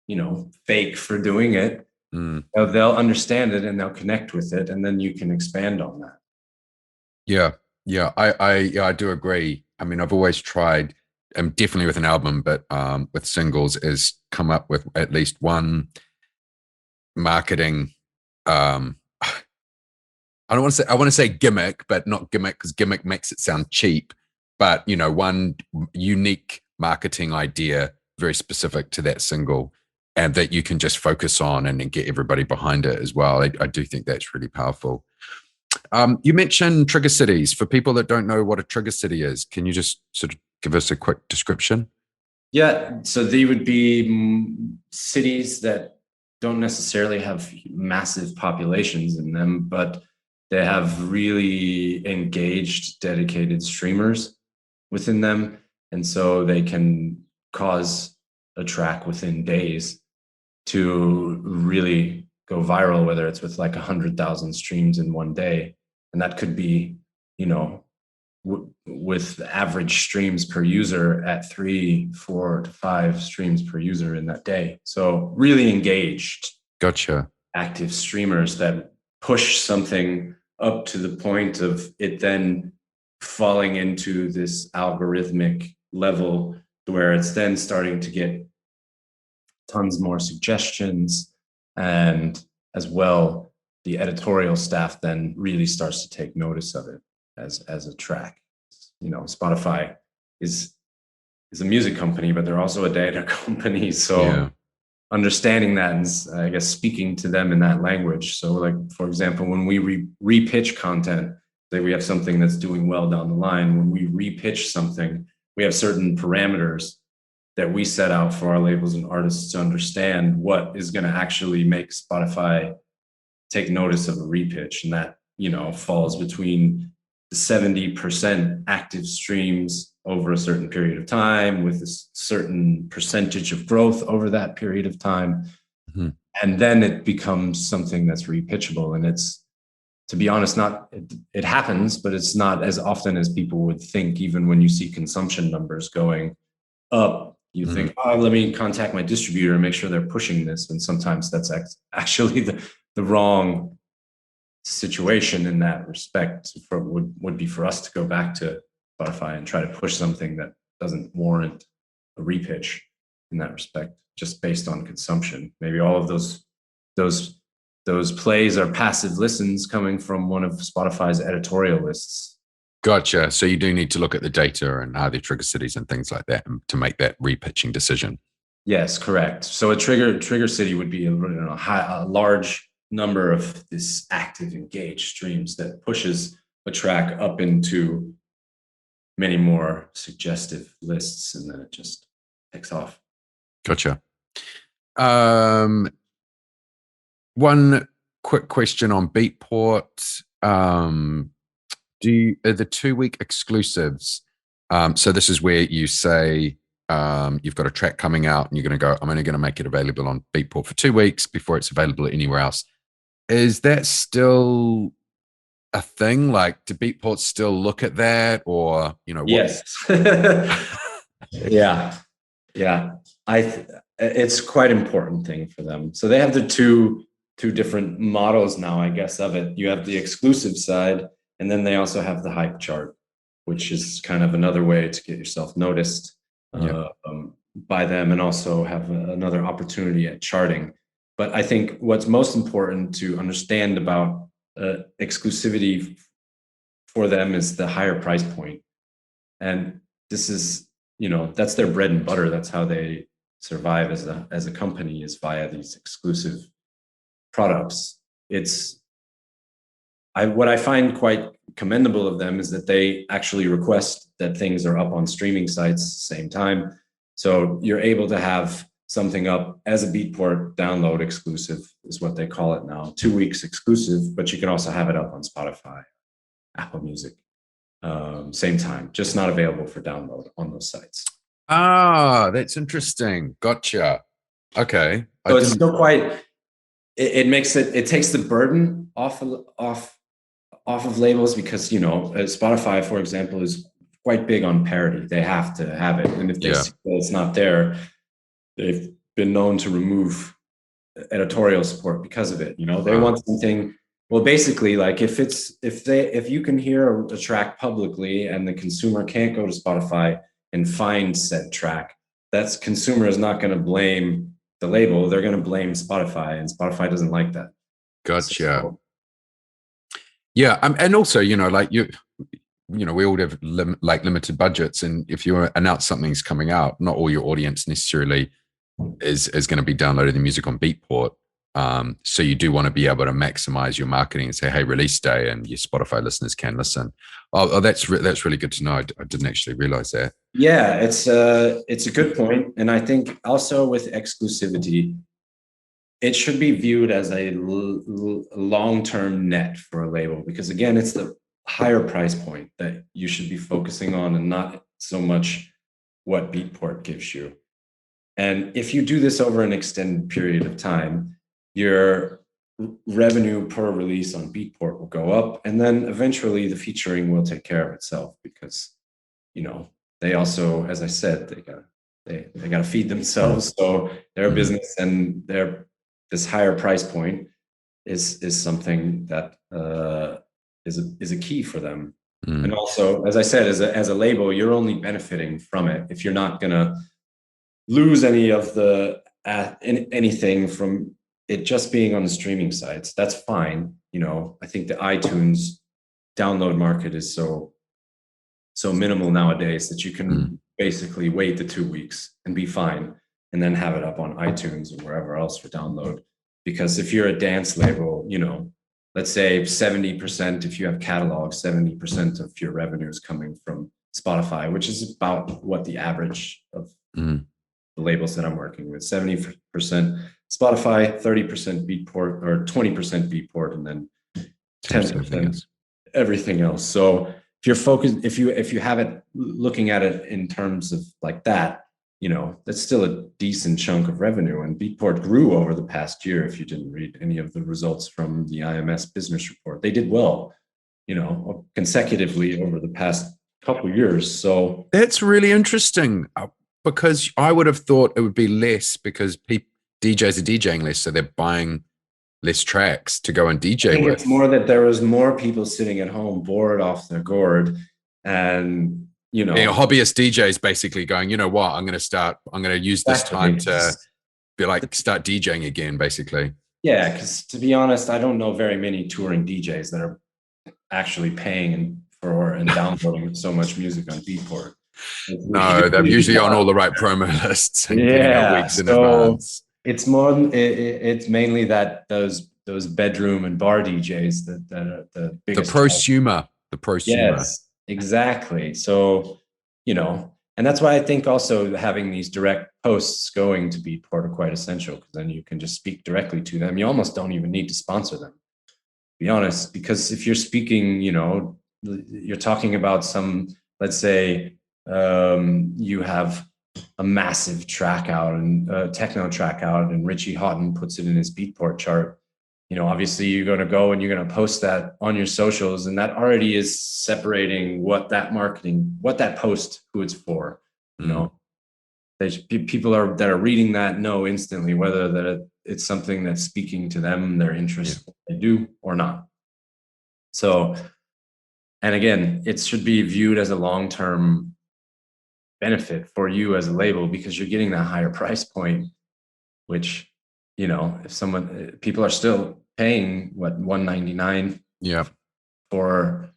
you know, fake for doing it. They'll understand it and they'll connect with it, and then you can expand on that. Yeah, I do agree. I mean, I've always tried, definitely with an album, but with singles, is come up with at least one marketing. I want to say gimmick, but not gimmick, because gimmick makes it sound cheap. But, you know, one unique marketing idea very specific to that single, and that you can just focus on and get everybody behind it as well. I do think that's really powerful. You mentioned trigger cities. For people that don't know what a trigger city is, can you just sort of give us a quick description? Yeah, so they would be cities that don't necessarily have massive populations in them, but they have really engaged, dedicated streamers within them. And so they can cause a track within days to really go viral, whether it's with like 100,000 streams in one day. And that could be, you know, with average streams per user at 3, 4 to 5 streams per user in that day. So really engaged, Gotcha. active streamers that push something up to the point of it then falling into this algorithmic level where it's then starting to get tons more suggestions, and as well, the editorial staff then really starts to take notice of it as a track. You know, Spotify is a music company, but they're also a data company. So Yeah. understanding that and I guess speaking to them in that language. So like, for example, when we repitch content, say we have something that's doing well down the line, when we repitch something, we have certain parameters that we set out for our labels and artists to understand what is going to actually make Spotify take notice of a repitch. And that, you know, falls between the 70% active streams over a certain period of time with a certain percentage of growth over that period of time. Mm-hmm. And then it becomes something that's repitchable. And it's, to be honest, it happens, but it's not as often as people would think. Even when you see consumption numbers going up, you Mm-hmm. think, oh, let me contact my distributor and make sure they're pushing this. And sometimes that's actually the wrong situation in that respect. Would be for us to go back to Spotify and try to push something that doesn't warrant a repitch in that respect, just based on consumption. Maybe all of those plays are passive listens coming from one of Spotify's editorial lists. Gotcha. So you do need to look at the data and how they trigger cities and things like that to make that repitching decision. Yes, correct. So a trigger city would be a large number of this active engaged streams that pushes a track up into many more suggestive lists, and then it just takes off. Gotcha. One quick question on Beatport. The 2-week exclusives? So this is where you say you've got a track coming out and you're going to go, I'm only going to make it available on Beatport for 2 weeks before it's available anywhere else. Is that still a thing? Like, do Beatport still look at that, or you know? Yes. Yeah. It's quite important thing for them. So they have the two different models now, I guess, of it. You have the exclusive side, and then they also have the hype chart, which is kind of another way to get yourself noticed by them, and also have another opportunity at charting. But I think what's most important to understand about exclusivity for them is the higher price point. And this is, you know, that's their bread and butter. That's how they survive as a company, is via these exclusive products. What I find quite commendable of them is that they actually request that things are up on streaming sites at the same time. So you're able to have something up as a Beatport download exclusive, is what they call it now, 2 weeks exclusive, but you can also have it up on Spotify, Apple Music, same time, just not available for download on those sites. Ah, that's interesting. Gotcha. Okay. So it's still quite, it makes it takes the burden off of labels, because, you know, Spotify, for example, is quite big on parity. They have to have it. And if they see that it's not there, they've been known to remove editorial support because of it. You know, they want something. Well, basically, like if you can hear a track publicly and the consumer can't go to Spotify and find said track, that's consumer is not going to blame the label. They're going to blame Spotify, and Spotify doesn't like that. Gotcha. So, yeah, and also, you know, like you know, we all have limited budgets, and if you announce something's coming out, not all your audience necessarily is going to be downloading the music on Beatport. So you do want to be able to maximize your marketing and say, hey, release day, and your Spotify listeners can listen. Oh, that's really good to know. I didn't actually realize that. Yeah, it's a good point. And I think also with exclusivity, it should be viewed as a long-term net for a label, because again, it's the higher price point that you should be focusing on, and not so much what Beatport gives you. And if you do this over an extended period of time, your revenue per release on Beatport will go up, and then eventually the featuring will take care of itself, because, you know, they also, as I said, they got to feed themselves. So their business and this higher price point is something that is a key for them. And also, as I said, as a label, you're only benefiting from it. If you're not gonna lose any of the anything from it just being on the streaming sites, that's fine. You know, I think the iTunes download market is so minimal nowadays that you can basically wait the 2 weeks and be fine, and then have it up on iTunes or wherever else for download. Because if you're a dance label, you know, let's say 70%, if you have catalogs, 70% of your revenue is coming from Spotify, which is about what the average of the labels that I'm working with. 70% Spotify, 30% Beatport, or 20% Beatport, and then 10% everything else. So if you're focused, if you have it looking at it in terms of like that, you know, that's still a decent chunk of revenue. And Beatport grew over the past year. If you didn't read any of the results from the IMS business report, they did well, you know, consecutively over the past couple of years. So that's really interesting, because I would have thought it would be less because DJs are DJing less, so they're buying less tracks to go and DJ I think with. it's more that there was more people sitting at home bored off their gourd, and you know, hobbyist DJs basically going, you know what, I'm going to use this time to be like start DJing again, basically. Yeah, because to be honest, I don't know very many touring DJs that are actually paying for and downloading so much music on Beatport. No, they're usually on all the right promo lists and getting out weeks in advance. It's more. It's mainly that those bedroom and bar DJs that are the biggest. The prosumer. Yes, exactly. So, you know, and that's why I think also having these direct posts going to Beatport are quite essential, because then you can just speak directly to them. You almost don't even need to sponsor them, to be honest, because if you're speaking, you know, you're talking about some, let's say, you have a massive track out and techno track out, and Richie Houghton puts it in his Beatport chart. You know, obviously you're going to go and you're going to post that on your socials, and that already is separating what that post, who it's for. You know, people that are reading that know instantly whether that it's something that's speaking to them, their interest, they do or not. So, and again, it should be viewed as a long-term benefit for you as a label, because you're getting that higher price point, which, you know, if people are still paying what, 199 for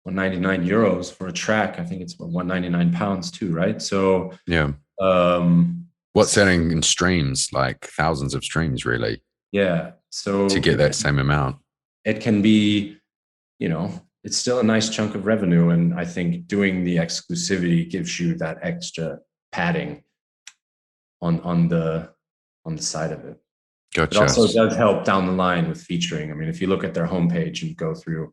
199 euros for a track. I think it's 199 pounds too, right? So what's selling in streams, like thousands of streams, really? Yeah. So to get that same amount, it can be, you know, it's still a nice chunk of revenue. And I think doing the exclusivity gives you that extra padding on the side of it. Gotcha. It also does help down the line with featuring. I mean, if you look at their homepage and go through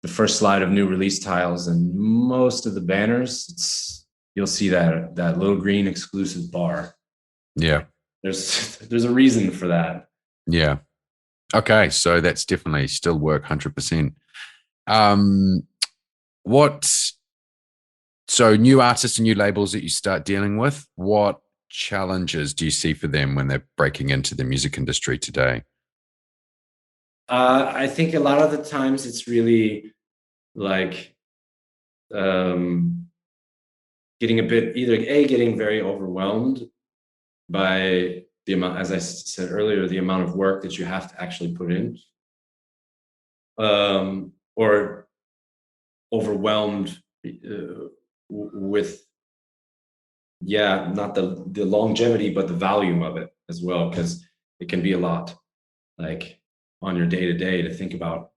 the first slide of new release tiles and most of the banners, you'll see that little green exclusive bar. Yeah. There's a reason for that. Yeah. Okay. So that's definitely still work 100%. So new artists and new labels that you start dealing with, what challenges do you see for them when they're breaking into the music industry today? I think a lot of the times it's really like getting getting very overwhelmed by the amount, as I said earlier, the amount of work that you have to actually put in, or overwhelmed with, not the longevity, but the volume of it as well, because it can be a lot, like on your day to day, to think about,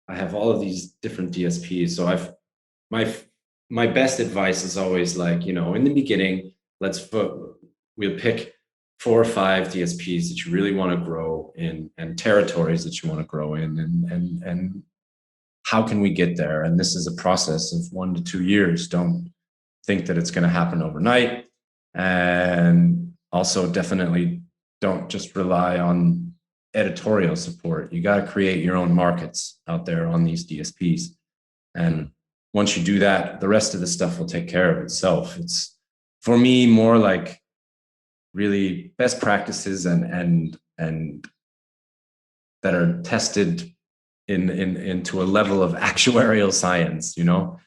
I have all of these different DSPs. So my best advice is always like, you know, in the beginning, we'll pick 4 or 5 DSPs that you really want to grow in, and territories that you want to grow in, and how can we get there? And this is a process of 1 to 2 years. Don't think that it's going to happen overnight. And also definitely don't just rely on editorial support. You got to create your own markets out there on these DSPs. And once you do that, the rest of the stuff will take care of itself. It's, for me, more like really best practices and that are tested into a level of actuarial science, you know.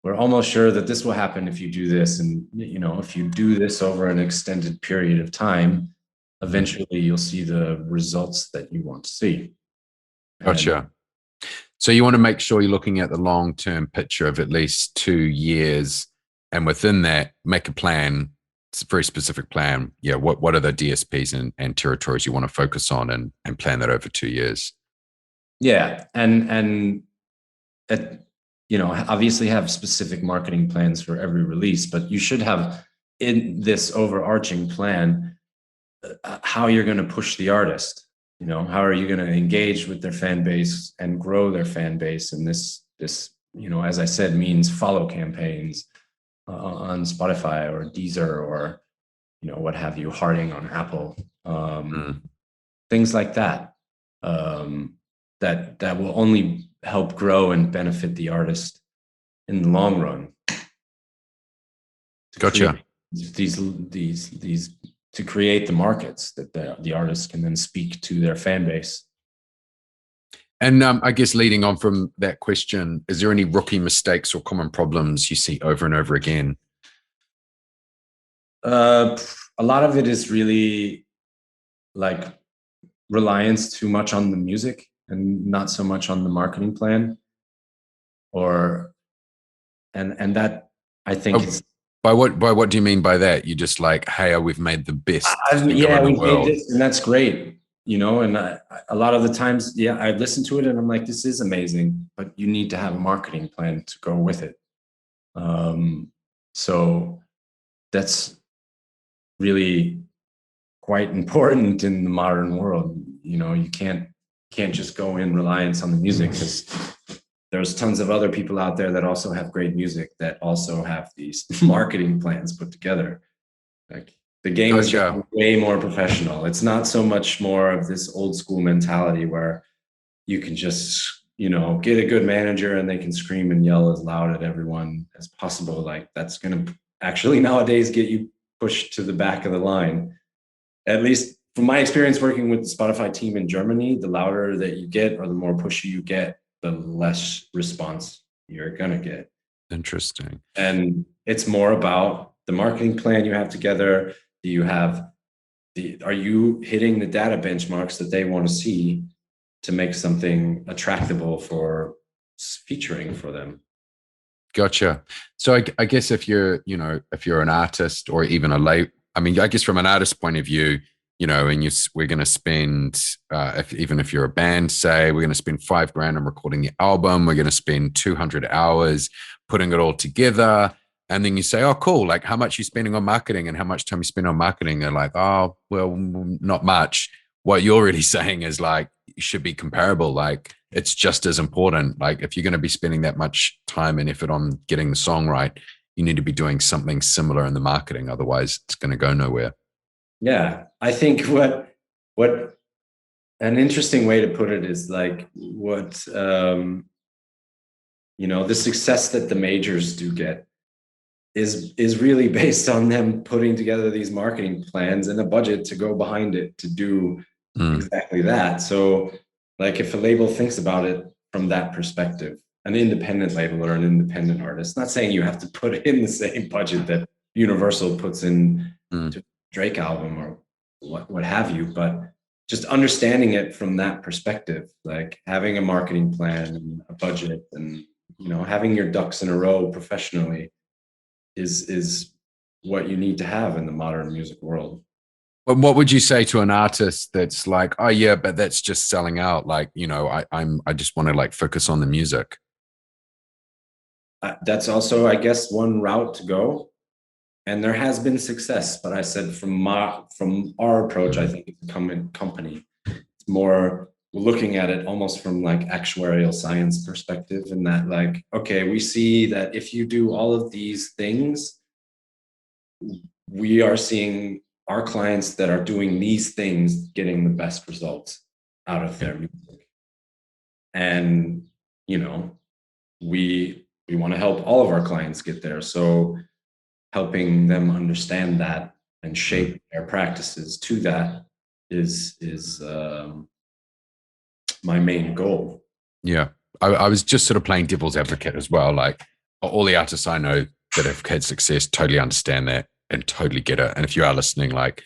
We're almost sure that this will happen if you do this, and you know, if you do this over an extended period of time, eventually you'll see the results that you want to see. Gotcha. So you want to make sure you're looking at the long-term picture of at least 2 years, and within that, make a plan. It's a very specific plan. Yeah, what are the DSPs and territories you want to focus on, and plan that over 2 years. Yeah, and you know, obviously have specific marketing plans for every release, but you should have in this overarching plan how you're going to push the artist. You know, how are you going to engage with their fan base and grow their fan base? And this, you know, as I said, means follow campaigns on Spotify or Deezer or, you know, what have you, Hearting on Apple, things like that. That will only help grow and benefit the artist in the long run. Gotcha. These to create the markets that the artists can then speak to their fan base. And I guess leading on from that question, is there any rookie mistakes or common problems you see over and over again? A lot of it is really like reliance too much on the music and not so much on the marketing plan. And that, I think, is by what do you mean by that? You just like, hey, we've made the best yeah, we made this, and that's great, you know. And a lot of the times, yeah, I listen to it and I'm like, this is amazing, but you need to have a marketing plan to go with it. So that's really quite important in the modern world. You know, you can't just go in reliance on the music, because there's tons of other people out there that also have great music that also have these marketing plans put together. Like, the game is way more professional. It's not so much more of this old school mentality where you can just, you know, get a good manager and they can scream and yell as loud at everyone as possible. Like, that's going to actually nowadays get you pushed to the back of the line. At least from my experience working with the Spotify team in Germany, the louder that you get or the more pushy you get, the less response you're going to get. Interesting. And it's more about the marketing plan you have together. Do you have are you hitting the data benchmarks that they want to see to make something attractable for featuring for them? Gotcha. So I guess if you're, you know, if you're an artist or even I mean, I guess from an artist point of view, you know, and we're going to spend, even if you're a band, say we're going to spend $5,000 on recording the album, we're going to spend 200 hours putting it all together. And then you say, oh, cool. Like, how much are you spending on marketing and how much time you spend on marketing? They're like, oh, well, not much. What you're really saying is like, you should be comparable. Like, it's just as important. Like, if you're going to be spending that much time and effort on getting the song right, you need to be doing something similar in the marketing. Otherwise, it's going to go nowhere. Yeah, I think what an interesting way to put it is like what you know, the success that the majors do get is really based on them putting together these marketing plans and a budget to go behind it to do exactly that. So, like, if a label thinks about it from that perspective, an independent label or an independent artist, not saying you have to put in the same budget that Universal puts in to Drake album or what have you, but just understanding it from that perspective, like having a marketing plan and a budget and, you know, having your ducks in a row professionally is what you need to have in the modern music world. But what would you say to an artist that's like, oh yeah, but that's just selling out? Like, you know, I just want to like focus on the music. That's also, I guess, one route to go. And there has been success, but I said from our approach, I think it's a company. It's more looking at it almost from like actuarial science perspective, and that like, okay, we see that if you do all of these things, we are seeing our clients that are doing these things getting the best results out of their music. And, you know, we want to help all of our clients get there. So helping them understand that and shape their practices to that is my main goal. Yeah. I was just sort of playing devil's advocate as well. Like all the artists I know that have had success totally understand that and totally get it. And if you are listening, like,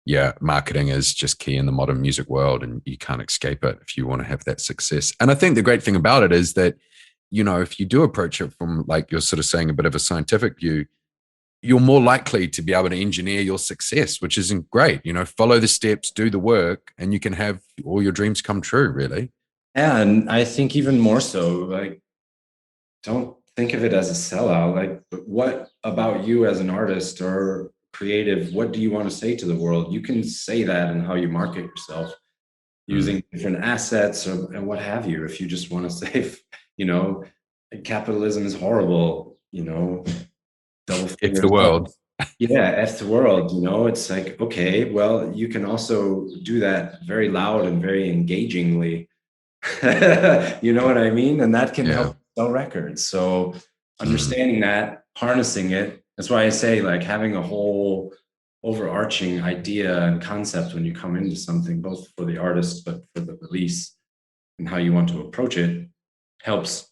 yeah, marketing is just key in the modern music world and you can't escape it if you want to have that success. And I think the great thing about it is that, you know, if you do approach it from like you're sort of saying a bit of a scientific view, you're more likely to be able to engineer your success, which isn't great. You know, follow the steps, do the work, and you can have all your dreams come true, really. And I think even more so, like, don't think of it as a sellout. Like, but what about you as an artist or creative? What do you want to say to the world? You can say that in how you market yourself Mm. using different assets or, and what have you. If you just want to say, you know, capitalism is horrible, you know, double If the fingers up. world. Yeah, F the world, you know, it's like, okay, well, you can also do that very loud and very engagingly. You know what I mean? And that can Yeah. help sell records. So Mm. understanding that, harnessing it, that's why I say like having a whole overarching idea and concept when you come into something, both for the artist, but for the release and how you want to approach it helps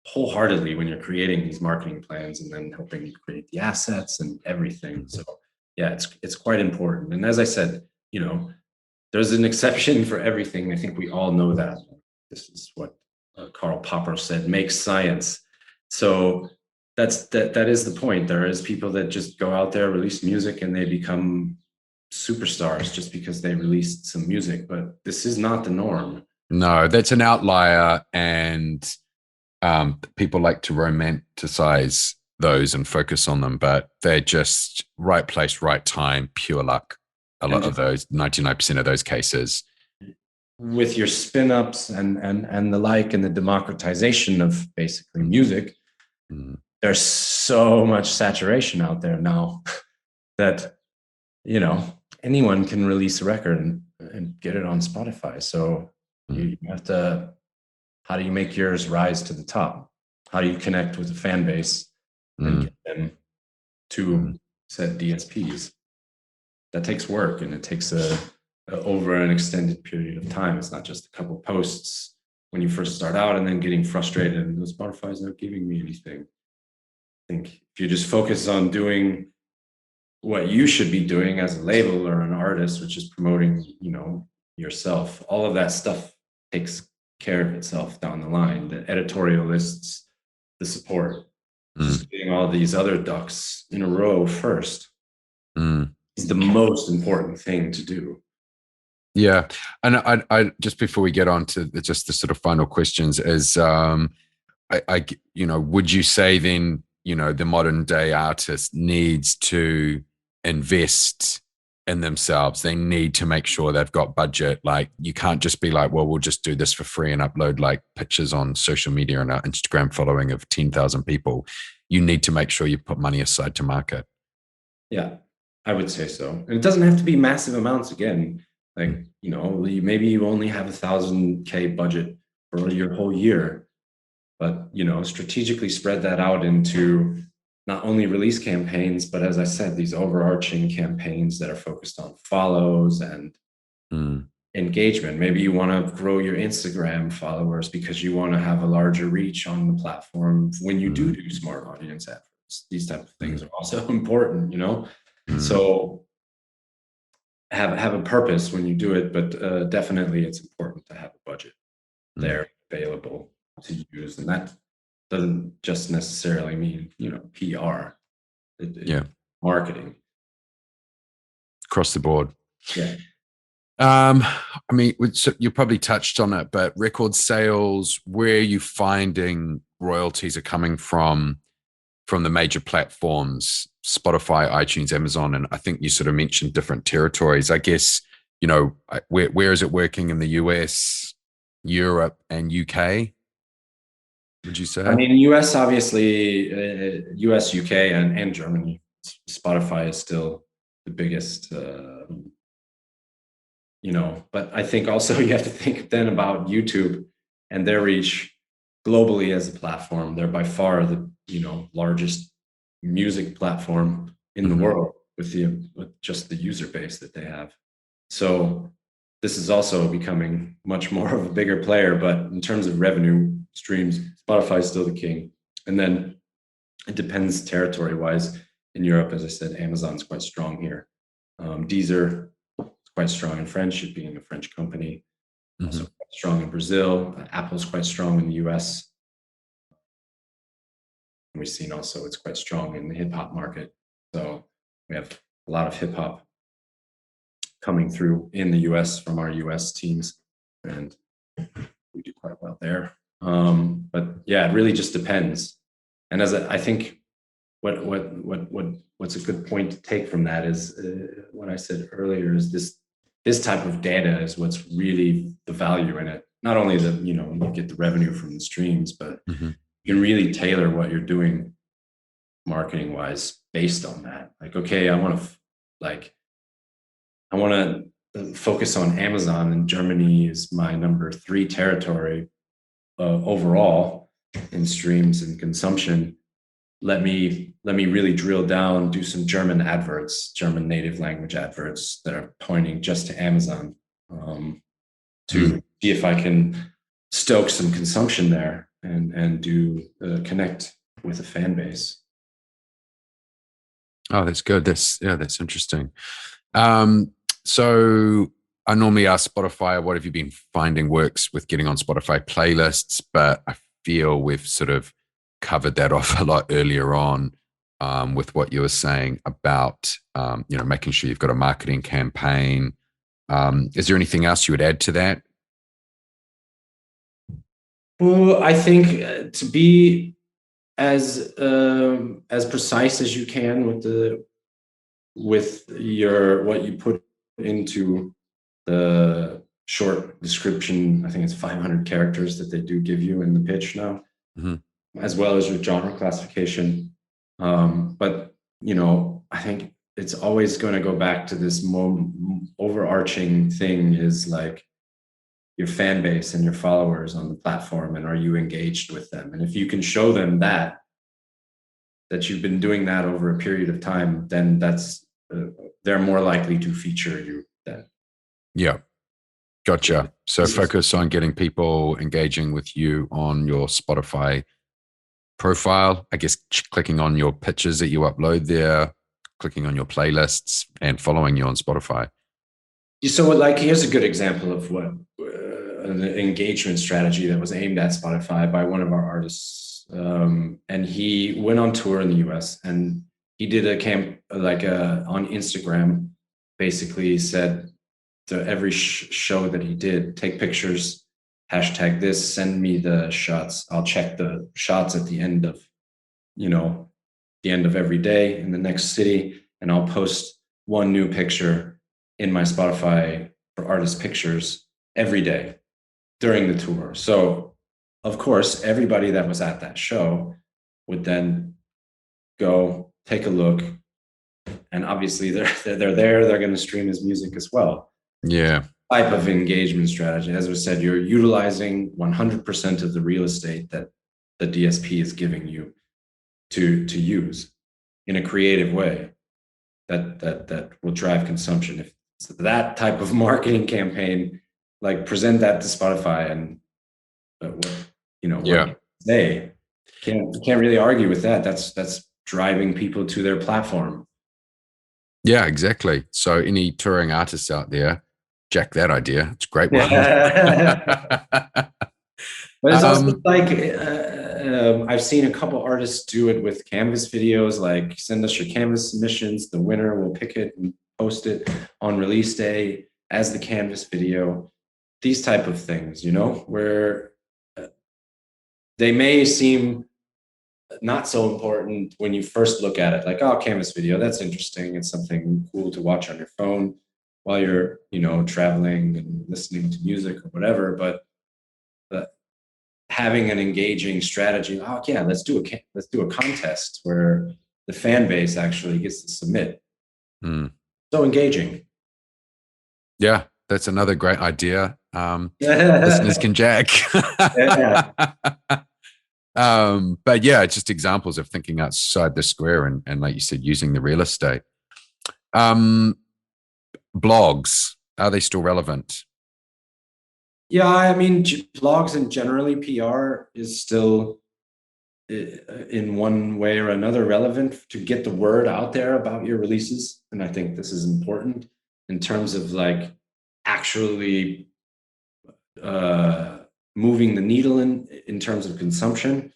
wholeheartedly when you're creating these marketing plans and then helping create the assets and everything. So yeah, it's quite important. And as I said, you know, there's an exception for everything. I think we all know that. This is what Karl Popper said, make science. So that is the point. There is people that just go out there, release music, and they become superstars just because they released some music. But this is not the norm. No, that's an outlier. And people like to romanticize those and focus on them, but they're just right place, right time, pure luck. A And lot of those, 99% of those cases. with your spin ups and the like and the democratization of basically music, Mm. there's so much saturation out there now that you know anyone can release a record and get it on Spotify. So Mm. you have to, how do you make yours rise to the top? How do you connect with the fan base and Mm. get them Mm. to said DSPs? That takes work and it takes a over an extended period of time. It's not just a couple posts when you first start out and then getting frustrated and Spotify's not giving me anything. I think if you just focus on doing what you should be doing as a label or an artist, which is promoting, you know, yourself, all of that stuff takes care of itself down the line. The editorial lists, the support, Mm. just getting all these other ducks in a row first Mm. is the most important thing to do. Yeah, and I just before we get on to just the sort of final questions is, you know, would you say then, you know, the modern day artist needs to invest in themselves? They need to make sure they've got budget. Like you can't just be like, well, we'll just do this for free and upload like pictures on social media and an Instagram following of 10,000 people. You need to make sure you put money aside to market. Yeah, I would say so. And it doesn't have to be massive amounts again. Like, you know, maybe you only have 1,000K budget for your whole year, but you know, strategically spread that out into not only release campaigns, but as I said, these overarching campaigns that are focused on follows and Mm. engagement. Maybe you want to grow your Instagram followers because you want to have a larger reach on the platform when you Mm. do smart audience efforts. These type of things Mm. are also important, you know. Mm. So have a purpose when you do it, but definitely it's important to have a budget Mm. there available to use, and that doesn't just necessarily mean, you know, PR. Yeah, Marketing. across the board. Yeah. I mean, so you probably touched on it, but record sales, where are you finding royalties are coming from the major platforms, Spotify, iTunes, Amazon, and I think you sort of mentioned different territories. I guess, you know, where is it working in the US, Europe, and UK? Would you I say? mean, US obviously, US, UK, and Germany. Spotify is still the biggest, you know. But I think also you have to think then about YouTube and their reach globally as a platform. They're by far the, you know, largest music platform in the Mm-hmm. world with the with just the user base that they have. So this is also becoming much more of a bigger player, but in terms of revenue streams, Spotify is still the king. And then it depends territory wise. In Europe, as I said, Amazon's quite strong here. Deezer is quite strong in French, it being a French company. Also quite strong in Brazil. Apple's quite strong in the US. And we've seen also it's quite strong in the hip hop market. So we have a lot of hip hop coming through in the US from our US teams, and we do quite well there. But yeah, it really just depends. And as I think what's a good point to take from that is what I said earlier is this type of data is what's really the value in it. Not only that, you know, you get the revenue from the streams, but you can really tailor what you're doing marketing wise based on that. Like, okay, I want to focus on Amazon, and Germany is my number 3 territory overall in streams and consumption. Let me really drill down, do some German adverts, German native language adverts that are pointing just to Amazon, to see if I can stoke some consumption there and do connect with a fan base. Oh, that's good. That's interesting. So I normally ask Spotify, what have you been finding works with getting on Spotify playlists? But I feel we've sort of covered that off a lot earlier on with what you were saying about, you know, making sure you've got a marketing campaign. Is there anything else you would add to that? Well, I think to be as precise as you can with your what you put into the short description. I think it's 500 characters that they do give you in the pitch now, as well as your genre classification. But you know, I think it's always going to go back to this overarching thing is like your fan base and your followers on the platform, and are you engaged with them? And if you can show them that you've been doing that over a period of time, then that's they're more likely to feature you then. Yeah, gotcha. So focus on getting people engaging with you on your Spotify profile, I guess, clicking on your pictures that you upload there, clicking on your playlists, and following you on Spotify. So like, here's a good example of what an engagement strategy that was aimed at Spotify by one of our artists. And he went on tour in the US, and he did a camp on Instagram, basically said to every show that he did, take pictures, hashtag this, send me the shots. I'll check the shots at the end of, you know, the end of every day in the next city, and I'll post one new picture in my Spotify for artist pictures every day during the tour. So of course, everybody that was at that show would then go take a look, and obviously they're there, they're going to stream his music as well. Yeah. Type of engagement strategy. As I said, you're utilizing 100% of the real estate that the DSP is giving you to use in a creative way that will drive consumption. If it's that type of marketing campaign, like, present that to Spotify, and they can't really argue with that. That's driving people to their platform. Yeah, exactly. So any touring artists out there, jack that idea. It's a great one. But it's also like, I've seen a couple artists do it with Canvas videos, like, send us your Canvas submissions. The winner will pick it and post it on release day as the Canvas video. These type of things, you know, where they may seem not so important when you first look at it, like, oh, Canvas video, that's interesting. It's something cool to watch on your phone while you're, you know, traveling and listening to music or whatever. But having an engaging strategy, oh yeah, let's do a contest where the fan base actually gets to submit. So engaging. Yeah, that's another great idea. Listeners can jack. But yeah, it's just examples of thinking outside the square and like you said, using the real estate. Blogs, are they still relevant? Yeah, I mean, blogs and generally PR is still in one way or another relevant to get the word out there about your releases. And I think this is important in terms of like actually moving the needle in terms of consumption.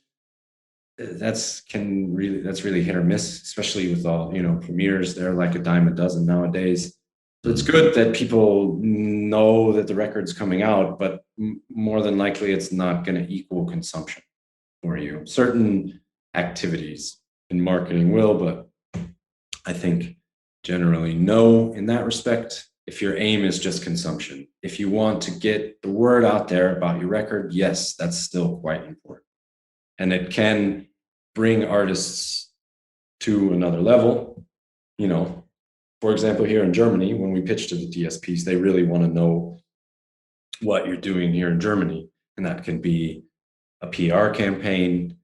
That's really hit or miss, especially with all, you know, premieres. They're like a dime a dozen nowadays. So it's good that people know that the record's coming out, but more than likely it's not going to equal consumption for you. Certain activities in marketing will, but I think generally no in that respect. If your aim is just consumption, if you want to get the word out there about your record, yes, that's still quite important. And it can bring artists to another level. You know, for example, here in Germany, when we pitch to the DSPs, they really want to know what you're doing here in Germany. And that can be a PR campaign,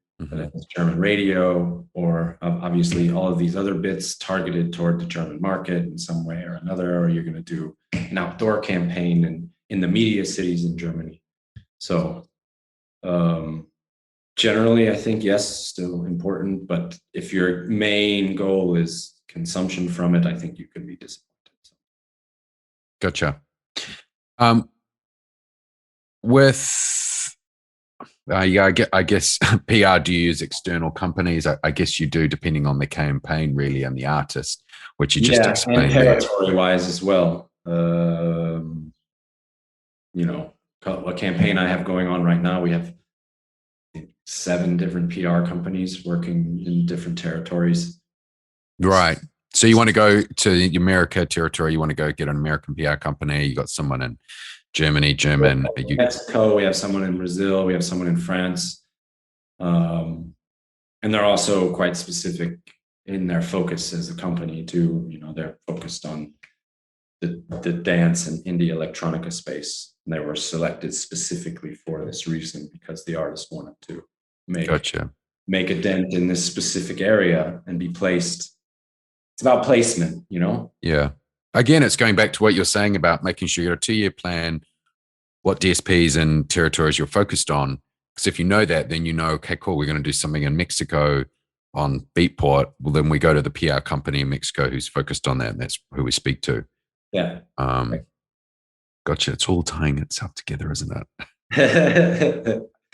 German radio, or obviously all of these other bits targeted toward the German market in some way or another, or you're going to do an outdoor campaign in the media cities in Germany. So generally, I think, yes, still important, but if your main goal is consumption from it, I think you could be disappointed. Gotcha. With yeah, I guess PR, do you use external companies? I guess you do, depending on the campaign, really, and the artist, which you just explained. And territory-wise as well. You know, a campaign I have going on right now, we have 7 different PR companies working in different territories. Right. So you want to go to the America territory, you want to go get an American PR company, you got someone in Germany, Mexico, we have someone in Brazil, we have someone in France. And they're also quite specific in their focus as a company too. You know, they're focused on the dance and indie electronica space. And they were selected specifically for this reason because the artist wanted to make a dent in this specific area and be placed. It's about placement, you know? Yeah. Again, it's going back to what you're saying about making sure you got a 2-year plan, what DSPs and territories you're focused on. Because if you know that, then you know, okay, cool, we're going to do something in Mexico on Beatport. Well, then we go to the PR company in Mexico who's focused on that, and that's who we speak to. Yeah. Gotcha. It's all tying itself together, isn't it?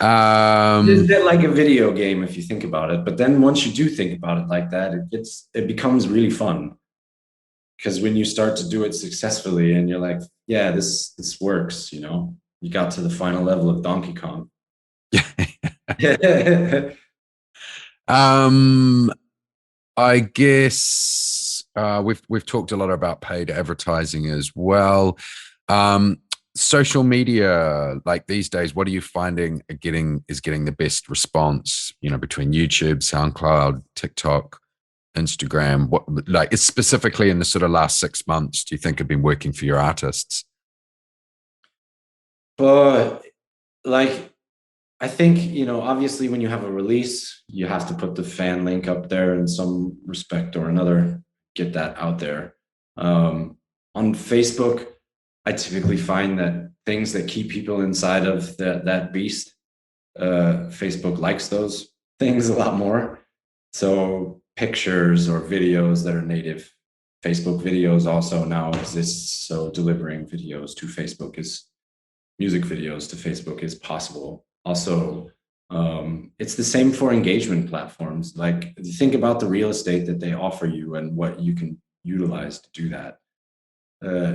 It's a bit like a video game if you think about it. But then once you do think about it like that, it becomes really fun. Because when you start to do it successfully and you're like, yeah, this works, you know, you got to the final level of Donkey Kong. I guess we've talked a lot about paid advertising as well. Social media, like these days, what are you finding is getting the best response? You know, between YouTube, SoundCloud, TikTok, Instagram. What, like, it's specifically in the sort of last 6 months, do you think have been working for your artists? But like, I think, you know, obviously when you have a release, you have to put the fan link up there in some respect or another, get that out there. On Facebook, I typically find that things that keep people inside of that beast, Facebook likes those things a lot more. So pictures or videos that are native. Facebook videos also now exists. So delivering videos to Facebook music videos to Facebook is possible. Also, it's the same for engagement platforms. Like, think about the real estate that they offer you and what you can utilize to do that.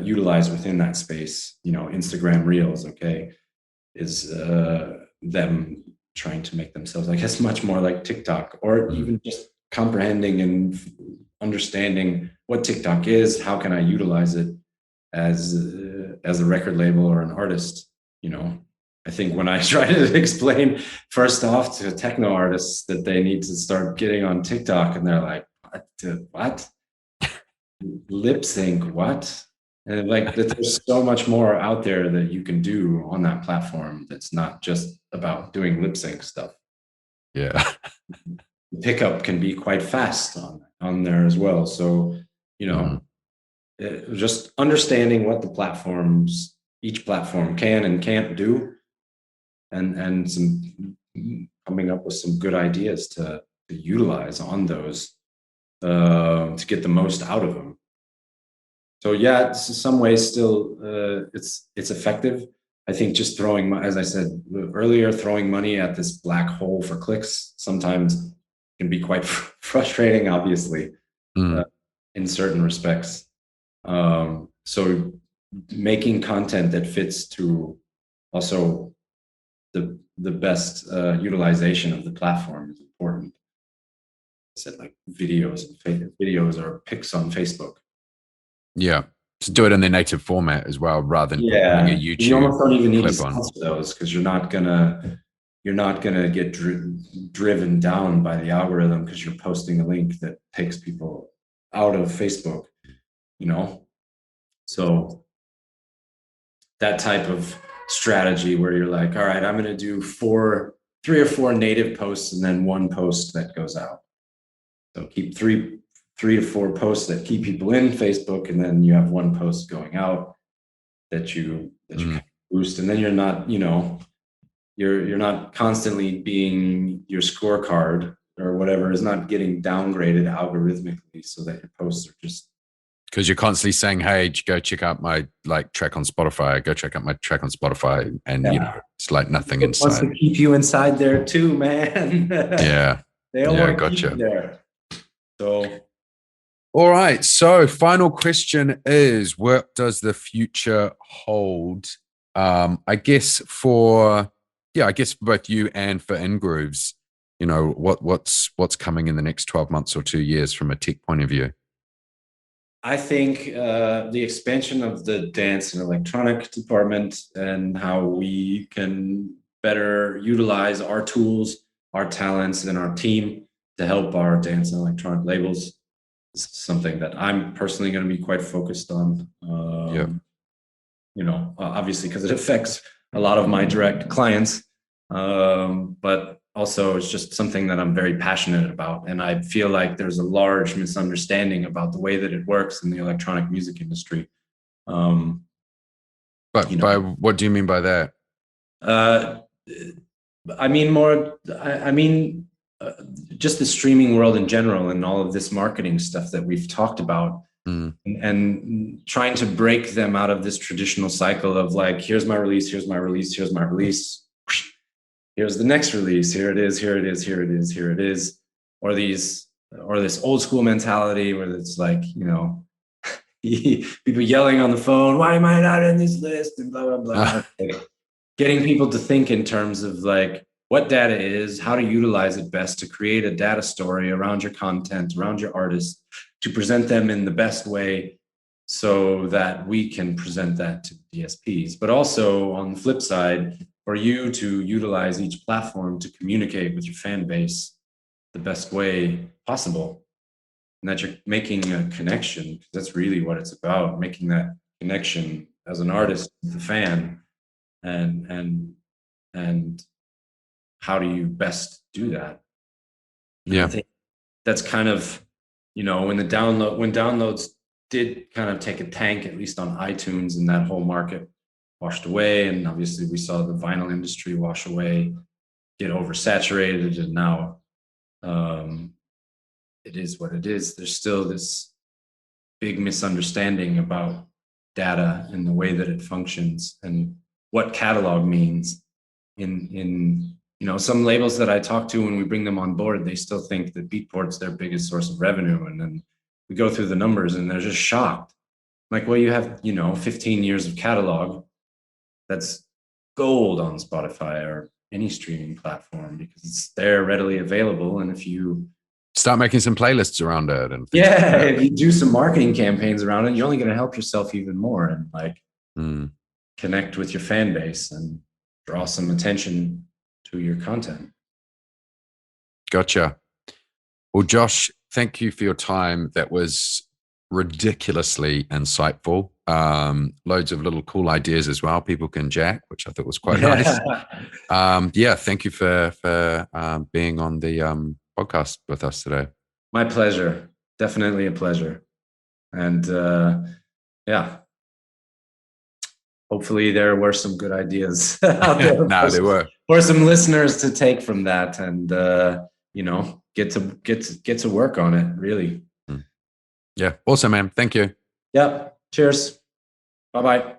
Utilize within that space. You know, Instagram Reels, okay, is them trying to make themselves, I guess, much more like TikTok, or even just comprehending and understanding what TikTok is. How can I utilize it as a record label or an artist? You know, I think when I try to explain first off to techno artists that they need to start getting on TikTok, and they're like, what? Lip sync, what? And like, there's so much more out there that you can do on that platform that's not just about doing lip sync stuff. Yeah. The pickup can be quite fast on there as well. So, you know, just understanding what the platforms each platform can and can't do, and some coming up with some good ideas to utilize on those to get the most out of them. So yeah, it's in some ways still it's effective. I think just throwing, as I said earlier, throwing money at this black hole for clicks sometimes can be quite frustrating, obviously, in certain respects. So making content that fits to also the best utilization of the platform is important. I said like videos or pics on Facebook. Yeah. To do it in their native format as well, rather than putting a YouTube. You almost don't even need to clip on. censor those because you're not gonna get driven down by the algorithm because you're posting a link that takes people out of Facebook, you know. So that type of strategy where you're like, all right, I'm gonna do 3 or 4 native posts and then 1 post that goes out. So keep 3 to 4 posts that keep people in Facebook, and then you have 1 post going out that you boost, and then you're not, you're not constantly being your scorecard or whatever is not getting downgraded algorithmically so that your posts are just because you're constantly saying, hey, go check out my track on Spotify, go check out my track on Spotify, and it's like nothing inside. Wants to keep you inside there too, man. Yeah. They don't want to keep you there. So all right. So final question is, what does the future hold? I guess for both you and for Ingrooves, what's coming in the next 12 months or 2 years from a tech point of view? I think the expansion of the dance and electronic department and how we can better utilize our tools, our talents, and our team to help our dance and electronic labels is something that I'm personally going to be quite focused on. Obviously because it affects a lot of my direct clients, but also it's just something that I'm very passionate about. And I feel like there's a large misunderstanding about the way that it works in the electronic music industry. But by what do you mean by that? I mean, just the streaming world in general and all of this marketing stuff that we've talked about, and trying to break them out of this traditional cycle of like, here's my release, here's my release, here's my release, here's the next release, here it is, here it is, here it is, here it is, or this old school mentality where it's like, people yelling on the phone, why am I not in this list, and blah, blah, blah. Getting people to think in terms of like what data is, how to utilize it best to create a data story around your content, around your artists, to present them in the best way so that we can present that to DSPs. But also on the flip side, for you to utilize each platform to communicate with your fan base the best way possible, and that you're making a connection, because that's really what it's about, making that connection as an artist with the fan. And how do you best do that? Yeah, I think that's kind of, when downloads did kind of take a tank, at least on iTunes, and that whole market washed away, and obviously we saw the vinyl industry wash away, get oversaturated, and now it is what it is. There's still this big misunderstanding about data and the way that it functions and what catalog means. In some labels that I talk to when we bring them on board, they still think that Beatport's their biggest source of revenue, and then we go through the numbers and they're just shocked. Like, well, you have 15 years of catalog. That's gold on Spotify or any streaming platform because it's there readily available. And if you start making some playlists around it, and if you do some marketing campaigns around it, you're only going to help yourself even more and like connect with your fan base and draw some attention to your content. Gotcha. Well, Josh, thank you for your time. That was ridiculously insightful. Loads of little cool ideas as well. People can jack, which I thought was quite nice. Thank you for being on the podcast with us today. My pleasure. Definitely a pleasure. And hopefully there were some good ideas out there No, there were. for some listeners to take from that, and you know, get to work on it, really. Yeah, awesome, man. Thank you. Yeah, cheers. Bye bye.